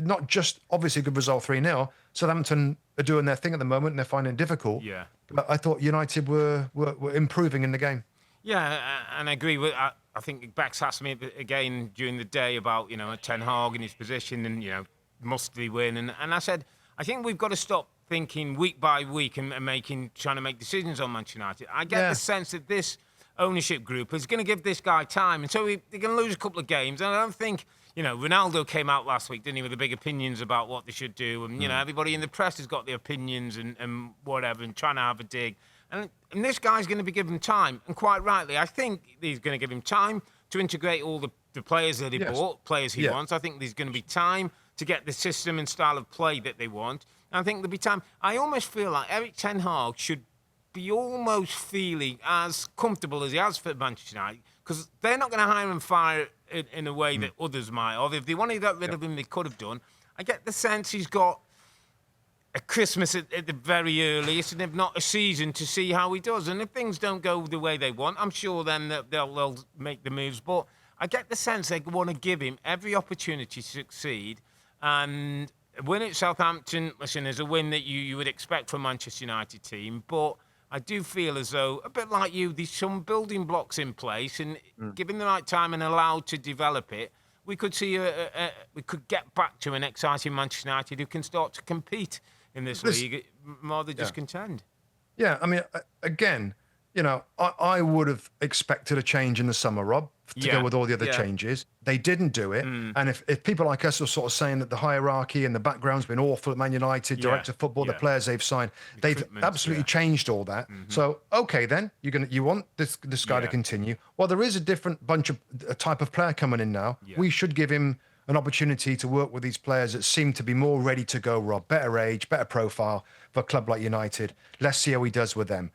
not just obviously a good result 3-0. Southampton are doing their thing at the moment and they're finding it difficult. Yeah. But I thought United were improving in the game. Yeah, and I agree with. I think Bex asked me again during the day about Ten Hag and his position and must they win, and I said I think we've got to stop thinking week by week and trying to make decisions on Manchester United. I get the sense that this ownership group is going to give this guy time, and so they're going to lose a couple of games. And I don't think Ronaldo came out last week, didn't he, with the big opinions about what they should do, and everybody in the press has got their opinions and whatever, and trying to have a dig. And this guy's going to be given time, and quite rightly, I think he's going to give him time to integrate all the players that he bought, players he wants. I think there's going to be time to get the system and style of play that they want. And I think there'll be time. I almost feel like Eric Ten Hag should be almost feeling as comfortable as he has for Manchester United, because they're not going to hire and fire in a way that others might. Or if they wanted to get rid of him, they could have done. I get the sense he's got a Christmas at the very earliest, and if not a season, to see how he does. And if things don't go the way they want, I'm sure then that they'll make the moves. But I get the sense they want to give him every opportunity to succeed. And win at Southampton, listen, is a win that you would expect from a Manchester United team. But I do feel as though, a bit like you, there's some building blocks in place, and given the right time and allowed to develop it, we could see we could get back to an exciting Manchester United who can start to compete in this league more than just contend. Yeah, I mean, again, I would have expected a change in the summer, Rob, to go with all the other changes. They didn't do it. And if people like us are sort of saying that the hierarchy and the background's been awful at Man United, director of football, the players they've signed, they've absolutely changed all that. So, okay, then you want this guy to continue. Well, there is a different a type of player coming in now. We should give him an opportunity to work with these players that seem to be more ready to go, Rob. Better age, better profile for a club like United. Let's see how he does with them.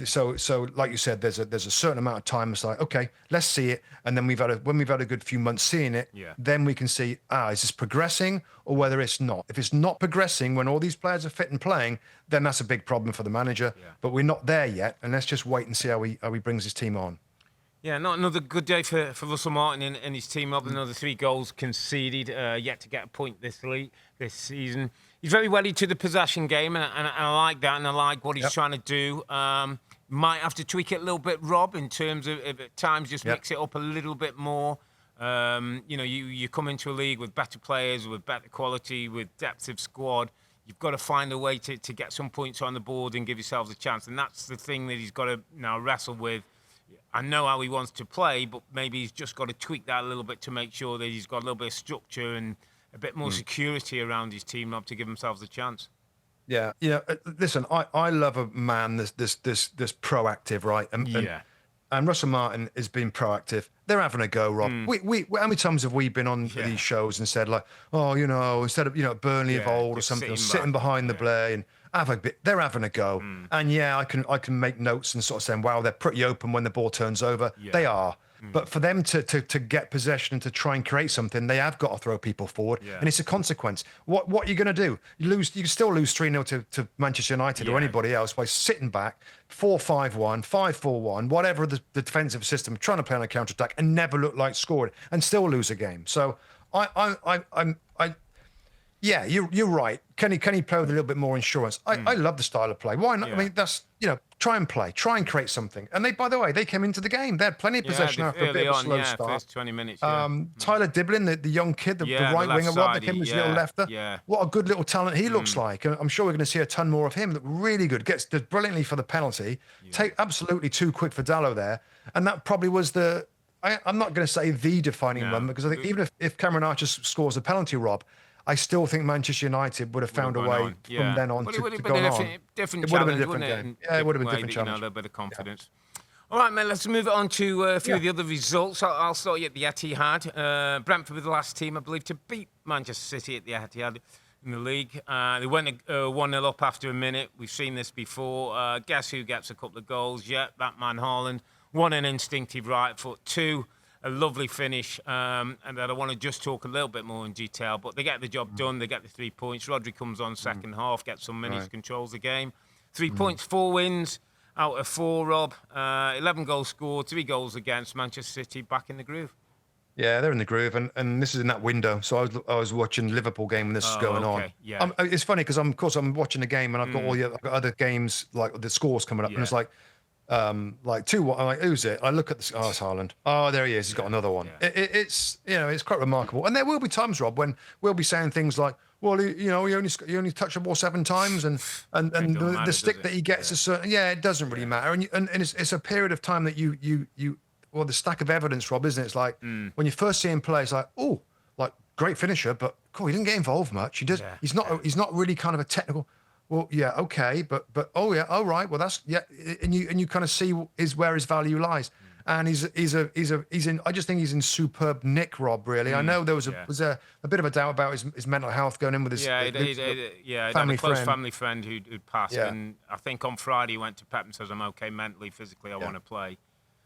So like you said, there's a certain amount of time. It's like, okay, let's see it, and then when we've had a good few months seeing it, then we can see, is this progressing or whether it's not. If it's not progressing when all these players are fit and playing, then that's a big problem for the manager. But we're not there yet, and let's just wait and see how he brings his team on. Yeah, not another good day for Russell Martin and his team. Up another 3 goals conceded, yet to get a point this season. He's very wedded to the possession game, and I like that, and I like what he's trying to do. Might have to tweak it a little bit, Rob, in terms of at times just mix it up a little bit more. You come into a league with better players, with better quality, with depth of squad. You've got to find a way to get some points on the board and give yourselves a chance, and that's the thing that he's got to now wrestle with. I know how he wants to play, but maybe he's just got to tweak that a little bit to make sure that he's got a little bit of structure and a bit more security around his team up to give themselves a chance. Yeah. Listen, I love a man this proactive, right? And Russell Martin has been proactive. They're having a go, Rob. We how many times have we been on these shows and said like, instead of Burnley of old or something, sitting behind the Blair and they're having a go. And I can make notes and sort of saying, wow, they're pretty open when the ball turns over. They are. But for them to get possession and to try and create something, they have got to throw people forward, and it's a consequence. What are you going to do? You can still lose 3-0 to Manchester United or anybody else by sitting back 4-5-1, 5-4-1, whatever the defensive system, trying to play on a counter attack and never look like scoring and still lose a game. So you're right. Can he play with a little bit more insurance? I love the style of play. Why not? I mean, that's try and play, try and create something. And by the way, they came into the game. They had plenty of possession after a bit of a slow start. First 20 minutes. Tyler Diblin, the young kid, the right winger, Rob, that came as little lefter. What a good little talent he looks like. And I'm sure we're going to see a ton more of him. Look really good. Does brilliantly for the penalty. Take absolutely too quick for Dallo there. And that probably was I'm not going to say the defining moment, because I think even if Cameron Archer scores a penalty, Rob, I still think Manchester United would have found a way from then on to go on. It would have been a different game. Yeah, it would have been a different challenge. A little bit of confidence. All right, man, let's move it on to a few of the other results. I'll start you at the Etihad. Brentford were the last team, I believe, to beat Manchester City at the Etihad in the league. They went 1-0 up after a minute. We've seen this before. Guess who gets a couple of goals? That man Haaland. 1, an instinctive right foot. 2, a lovely finish, and that I want to just talk a little bit more in detail. But they get the job done. They get the 3 points. Rodri comes on second half, gets some minutes, controls the game. 3 points, 4 wins. out of 4, Rob. 11 goals scored, 3 goals against. Manchester City back in the groove. Yeah, they're in the groove, and this is in that window. So I was watching the Liverpool game when this was going on. Yeah. It's funny because of course I'm watching the game, and I've got I've got other games like the scores coming up, and it's like 2-1. I'm like, who's it? I look at the it's Haaland. Oh, there he is. He's got another one. Yeah. It's it's quite remarkable, and there will be times, Rob, when we'll be saying things like, well, he only touched the ball 7 times, and the stick that he gets is certain. Yeah, it doesn't really matter, and it's a period of time that you. Well, the stack of evidence, Rob, isn't it? It's like when you first see him play, it's like, oh, like great finisher, but cool, he didn't get involved much. He does. Yeah, He's not really kind of a technical. Well, yeah, okay, but oh yeah, all right. Well, that's and you kind of see where his value lies, and he's in. I just think he's in superb nick, Rob. Really, I know there was a bit of a doubt about his mental health going in with his family friend who'd passed, and I think on Friday he went to Pep and says, "I'm okay mentally, physically, I want to play."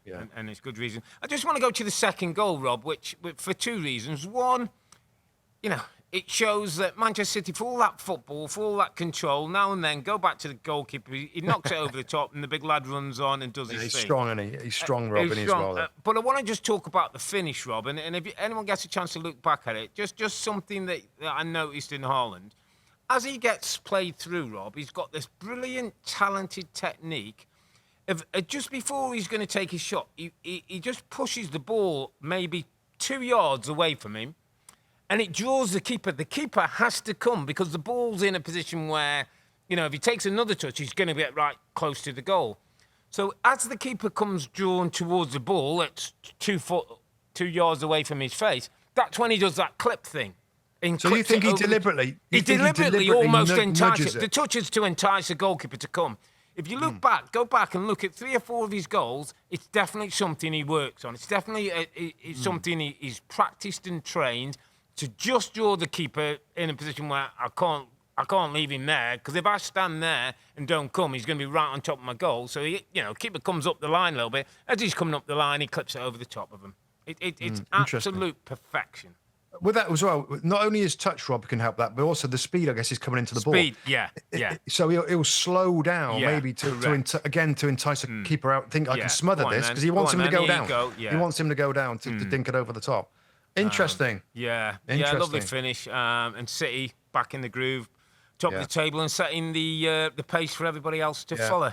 Yeah. And it's good reason. I just want to go to the second goal, Rob, which for 2 reasons. One, it shows that Manchester City, for all that football, for all that control, now and then go back to the goalkeeper. He knocks it over the top, and the big lad runs on and does his thing. He's strong, isn't he? He's strong, Rob, as well. But I want to just talk about the finish, Rob, and if anyone gets a chance to look back at it, just something that I noticed in Haaland. As he gets played through, Rob, he's got this brilliant, talented technique. Just before he's going to take his shot, he just pushes the ball maybe 2 yards away from him, and it draws the keeper. The keeper has to come because the ball's in a position where, if he takes another touch, he's going to get right close to the goal. So as the keeper comes drawn towards the ball, it's 2 yards away from his face, that's when he does that clip thing. So you think he deliberately... He deliberately almost entices... The touch is to entice the goalkeeper to come. If you look back, go back and look at 3 or 4 of his goals, it's definitely something he works on. It's definitely something he's practiced and trained to just draw the keeper in a position where I can't leave him there, because if I stand there and don't come, he's going to be right on top of my goal. So, keeper comes up the line a little bit. As he's coming up the line, he clips it over the top of him. It's absolute perfection. With that as well, not only his touch, Rob, can help that, but also the speed, I guess, is coming into the ball. Speed, yeah. So he'll slow down, maybe to entice a keeper out. Think I can smother this, because he wants him to go down. He wants him to go down to dink it over the top. Interesting. Lovely finish. And City back in the groove, top of the table, and setting the pace for everybody else to follow.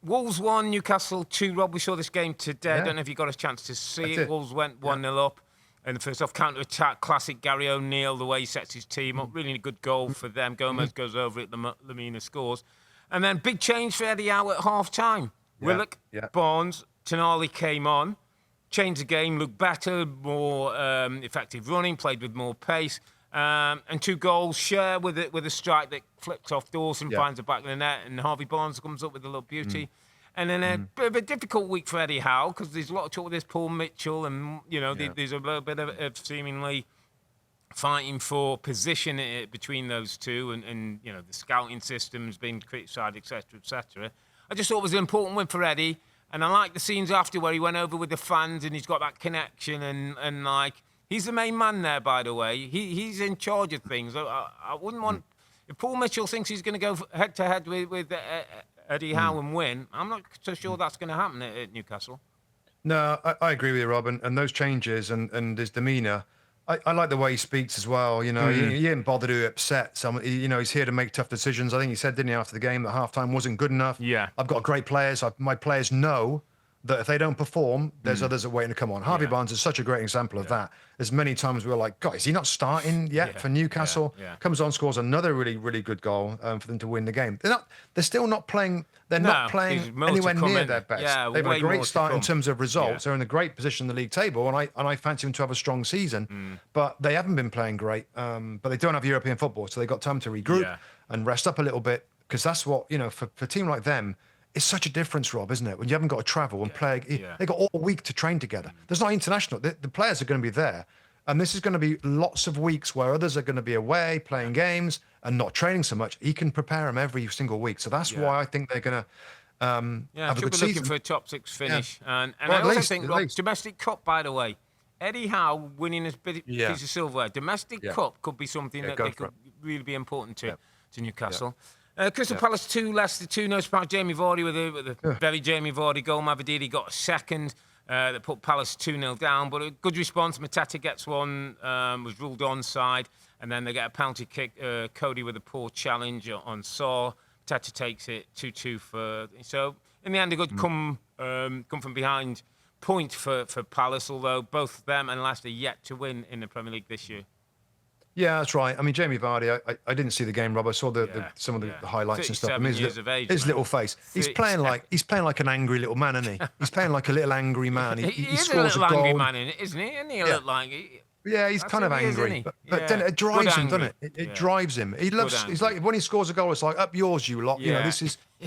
Wolves 1, Newcastle 2. Rob, we saw this game today. I don't know if you got a chance to see it. Wolves went 1-0 up. And the first off, counter-attack, classic Gary O'Neill, the way he sets his team up. Really good goal for them. Gomez goes over it, Lamina scores. And then big change for Eddie Howe at half-time. Willock, Barnes, Tonali came on, changed the game, looked better, more effective running, played with more pace. And 2 goals, Share with a strike that flips off Dawson, finds the back of the net, and Harvey Barnes comes up with a little beauty. And then a bit of a difficult week for Eddie Howe, because there's a lot of talk with this Paul Mitchell, and there's a little bit of seemingly fighting for position between those two, and the scouting system's been criticised, etc. I just thought it was an important win for Eddie, and I like the scenes after where he went over with the fans and he's got that connection, and he's the main man there, by the way. He's in charge of things. I wouldn't want, if Paul Mitchell thinks he's going to go head to head with Eddie Howe and win, I'm not so sure that's going to happen at Newcastle. No, I agree with you, Rob, and those changes and his demeanour. I like the way he speaks as well. He didn't bother to upset someone. He's here to make tough decisions. I think he said, didn't he, after the game, that halftime wasn't good enough. Yeah, I've got great players. My players know that if they don't perform, there's others that are waiting to come on. Harvey Barnes is such a great example of that. There's many times we were like, God, is he not starting yet for Newcastle? Comes on, scores another really, really good goal for them to win the game. They're still not playing. They're not playing anywhere near their best. They've had a great start in terms of results. They're in a great position in the league table, and I fancy them to have a strong season. But they haven't been playing great. But they don't have European football, so they've got time to regroup and rest up a little bit, because that's what, for a team like them, it's such a difference, Rob, isn't it? When you haven't got to travel and play, they got all week to train together. There's not international. The players are going to be there. And this is going to be lots of weeks where others are going to be away, playing games and not training so much. He can prepare them every single week. So that's why I think they're going to have a good season. Looking for a top 6 finish. And I also think, Rob, domestic cup, by the way, Eddie Howe winning this piece of silverware. Domestic cup could be something that could really be important to Newcastle. Crystal Palace 2, Leicester 2. No surprise, Jamie Vardy with a very Jamie Vardy goal. Mavididi got a second. That put Palace 2-0 down, but a good response. Mateta gets one, was ruled onside, and then they get a penalty kick. Cody with a poor challenge on Saw. Mateta takes it 2-2 for. So in the end, a good come from behind point for Palace, although both them and Leicester yet to win in the Premier League this year. Yeah, that's right. I mean, Jamie Vardy, I didn't see the game, Rob. I saw some of the highlights and stuff. I mean, his little face. He's playing like an angry little man, isn't he? He's playing like a little angry man. He scores a little angry man, isn't he? Isn't he? Look like he's kind of angry, but then it drives him, doesn't it? It drives him. He loves. He's like when he scores a goal, it's like up yours, you lot. You know,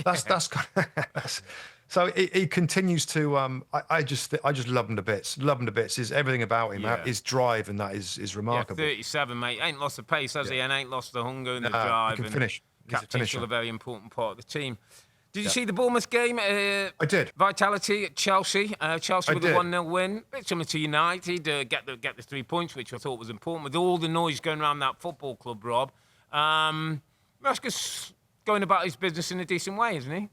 that's kind of. So he continues to. I just love him to bits. Love him to bits. Is everything about him. His drive and that is remarkable. 37, mate. Ain't lost the pace, has he? And ain't lost the hunger and the drive. He can finish. Captain's still a very important part of the team. Did you see the Bournemouth game? I did. Vitality at Chelsea. Chelsea with a 1-0 win. Bit similar to United. Get the 3 points, which I thought was important. With all the noise going around that football club, Rob. Raskus going about his business in a decent way, isn't he?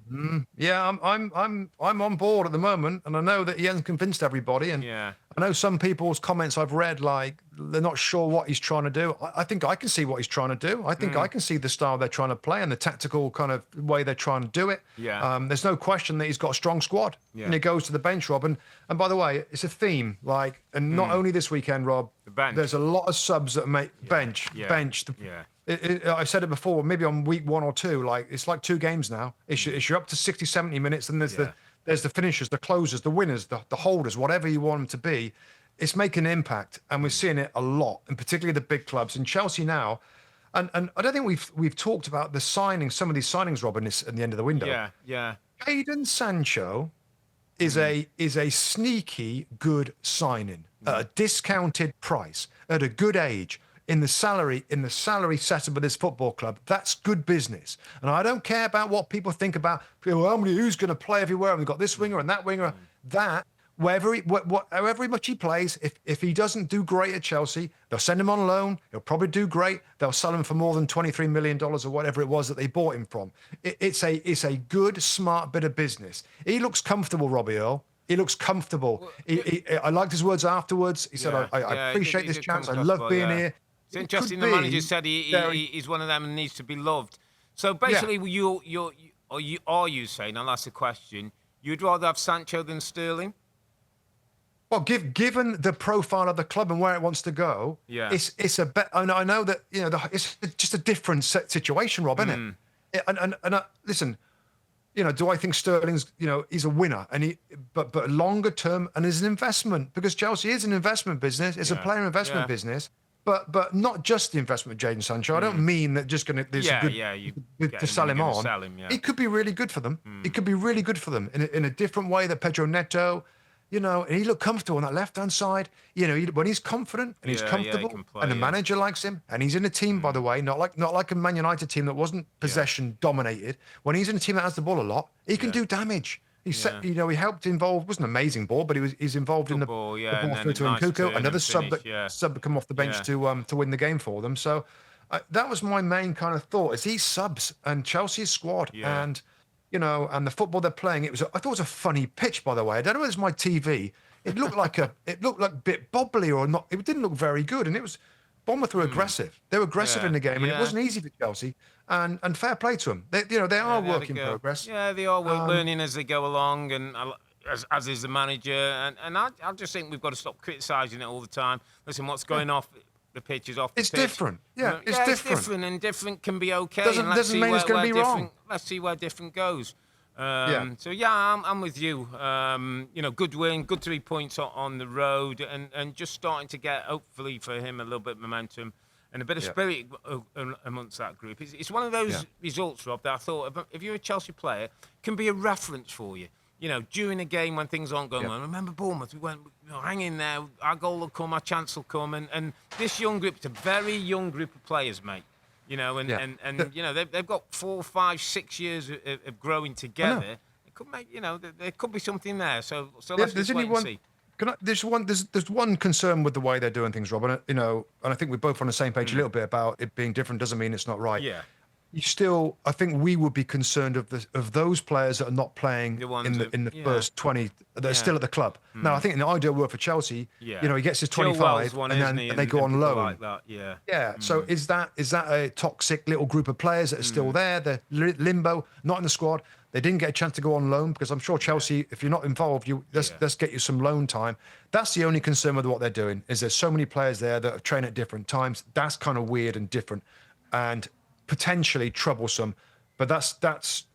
Yeah, I'm on board at the moment, and I know that he hasn't convinced everybody. And I know some people's comments I've read, like they're not sure what he's trying to do. I think I can see what he's trying to do. I think I can see the style they're trying to play and the tactical kind of way they're trying to do it. There's no question that he's got a strong squad, and he goes to the bench, Rob. And by the way, it's a theme, like, and not only this weekend, Rob. The bench. There's a lot of subs that make bench. I said it before, maybe on week 1 or 2, like it's like 2 games now. It's you're up to 60, 70 minutes, and there's the finishers, the closers, the winners, the holders, whatever you want them to be. It's making an impact, and we're seeing it a lot, and particularly the big clubs. In Chelsea now, and I don't think we've talked about the signings, some of these signings, Rob, at the end of the window. Jadon Sancho is a sneaky good signing at a discounted price, at a good age. In the salary setup of this football club, that's good business. And I don't care about what people think about who's going to play everywhere. And we've got this winger and that winger. That however much he plays, if he doesn't do great at Chelsea, they'll send him on loan. He'll probably do great. They'll sell him for more than $23 million or whatever it was that they bought him from. It's a good, smart bit of business. He looks comfortable, Robbie Earle. He looks comfortable. I liked his words afterwards. He said, I appreciate this chance. I love being here. It's interesting. The manager said he's one of them and needs to be loved. So basically, are you saying? I'll ask the question. You'd rather have Sancho than Sterling? Well, given the profile of the club and where it wants to go, it's a bet. I know that it's just a different situation, Rob, isn't it? And listen, do I think Sterling's he's a winner and but longer term and is an investment, because Chelsea is an investment business. It's a player investment business. But not just the investment with Jadon Sancho. I don't mean that just going to to sell him on. It could be really good for them. It could be really good for them in a different way that Pedro Neto, and he looked comfortable on that left-hand side. When he's confident and he's comfortable, and the manager likes him, and he's in a team, by the way, not like a Man United team that wasn't possession dominated. When he's in a team that has the ball a lot, he can do damage. He helped involve, wasn't an amazing ball, but he's involved in the ball through to Nkuku, another sub that come off the bench to win the game for them. So that was my main kind of thought: is these subs and Chelsea's squad, and and the football they're playing. I thought it was a funny pitch, by the way. I don't know if it's my TV. It looked like a bit bobbly or not. It didn't look very good, and it was. Bournemouth were aggressive. They were aggressive in the game, and it wasn't easy for Chelsea. And fair play to them. They are work in progress. Yeah, they are learning as they go along, and as is the manager. And I just think we've got to stop criticising it all the time. Listen, what's going off the pitch is off the pitch. It's different. Yeah, it's different. It's different, and different can be okay. Doesn't mean it's going to be wrong. Let's see where different goes. So I'm with you. Good win, good 3 points on the road, and just starting to get, hopefully for him, a little bit of momentum and a bit of spirit amongst that group. It's one of those results, Rob, that I thought, if you're a Chelsea player, can be a reference for you. During a game when things aren't going well. Remember Bournemouth? We went, hang in there. Our goal will come, our chance will come, and this young group, it's a very young group of players, mate. They've got 4, 5, 6 years of growing together. It could make, there could be something there. So let's just wait and see. There's one concern with the way they're doing things, Rob. And I think we're both on the same page a little bit about it being different doesn't mean it's not right. Yeah. I think we would be concerned of those players that are not playing in the first 20 that are still at the club. Now, I think in the ideal world for Chelsea, he gets his 25 and then they go on loan. Like that, yeah. Yeah. So is that a toxic little group of players that are still there? They're limbo, not in the squad. They didn't get a chance to go on loan because I'm sure Chelsea, if you're not involved, let's get you some loan time. That's the only concern with what they're doing. Is there's so many players there that are training at different times. That's kind of weird and different, and potentially troublesome. But that's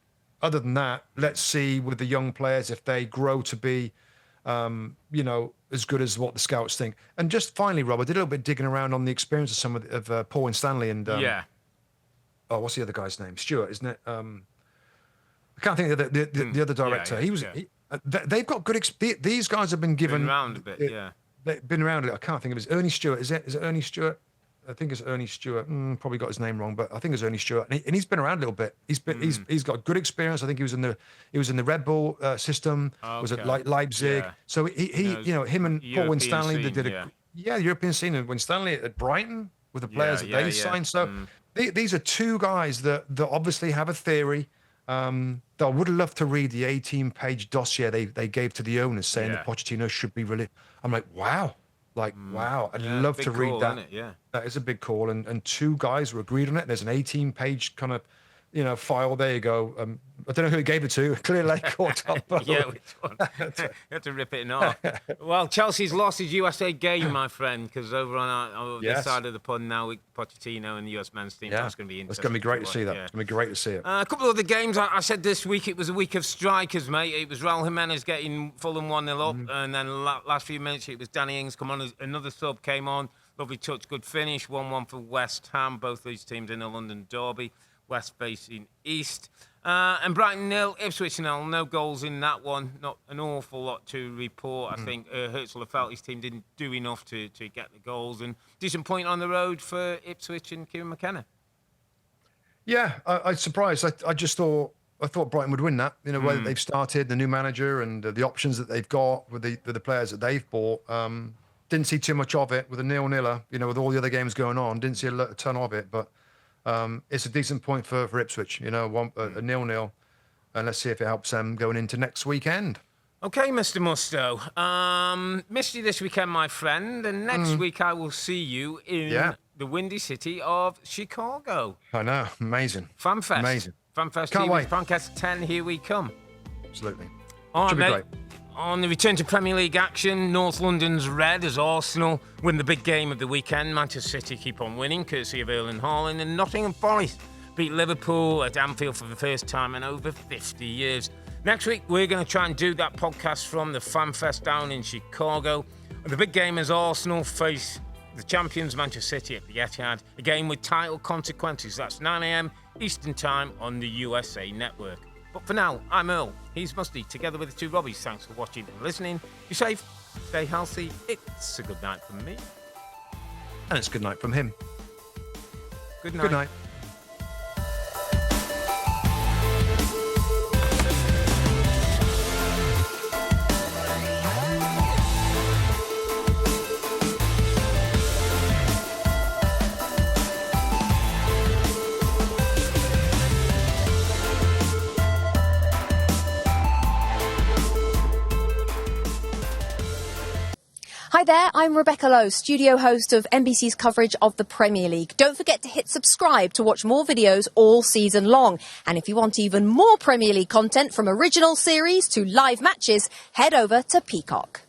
other than that, let's see with the young players if they grow to be as good as what the scouts think. And just finally, Rob, I did a little bit digging around on the experience of some of Paul and Stanley and what's the other guy's name? Stuart, isn't it? I can't think of the other director. They've got good these guys have been given around a bit, they've been around it. I can't think of his Ernie Stewart. Is it Ernie Stewart? I think it's Ernie Stewart. Probably got his name wrong, but I think it's Ernie Stewart. And he's been around a little bit. He's got good experience. I think he was in the Red Bull system. Was at Leipzig. Yeah. So him and Paul Winstanley they did the European scene and Winstanley at Brighton with the players that they signed. So these are two guys that obviously have a theory. I would have loved to read the 18-page dossier they gave to the owners saying that Pochettino should be released. I'm like, wow. Wow, I'd love to read that. Isn't it? That is a big call, and two guys were agreed on it. There's an 18-page kind of, file. There you go. I don't know who he gave it to. Clear Lake or Top. Which one? You have to rip it off. Well, Chelsea's lost his USA game, my friend, because over on this side of the pond now with Pochettino and the US men's team, that's going to be interesting. It's going to be great to see that. It's going to be great to see it. A couple of the games I said this week, it was a week of strikers, mate. It was Raul Jimenez getting Fulham 1-0 up, and then last few minutes it was Danny Ings come on. Another sub came on. Lovely touch, good finish. 1-1 for West Ham. Both these teams in a London derby. West facing East. And Brighton 0, Ipswich 0. No goals in that one. Not an awful lot to report. I think Herzl felt his team didn't do enough to get the goals. And decent point on the road for Ipswich and Kieran McKenna. Yeah, I was surprised. I thought Brighton would win that. The way that they've started, the new manager and the options that they've got with the players that they've bought. Didn't see too much of it with a 0-0. With all the other games going on. Didn't see a ton of it, but. It's a decent point for Ipswich, a 0-0, and let's see if it helps them going into next weekend. Okay, Mr. Mustoe. Missed you this weekend, my friend, and next week I will see you in the windy city of Chicago. I know, amazing. FanFest. Amazing. FanFest. Can't wait. FanFest 10, here we come. Absolutely. Should be great. On the return to Premier League action, North London's red as Arsenal win the big game of the weekend. Manchester City keep on winning, courtesy of Earle and Haaland, and Nottingham Forest beat Liverpool at Anfield for the first time in over 50 years. Next week, we're going to try and do that podcast from the FanFest down in Chicago. And the big game is Arsenal face the champions Manchester City at the Etihad, a game with title consequences. That's 9 a.m. Eastern Time on the USA Network. But for now, I'm Earle. He's Mustoe, together with the two Robbies. Thanks for watching and listening. Be safe, stay healthy. It's a good night from me. And it's good night from him. Good night. Good night. Hi there, I'm Rebecca Lowe, studio host of NBC's coverage of the Premier League. Don't forget to hit subscribe to watch more videos all season long. And if you want even more Premier League content, from original series to live matches, head over to Peacock.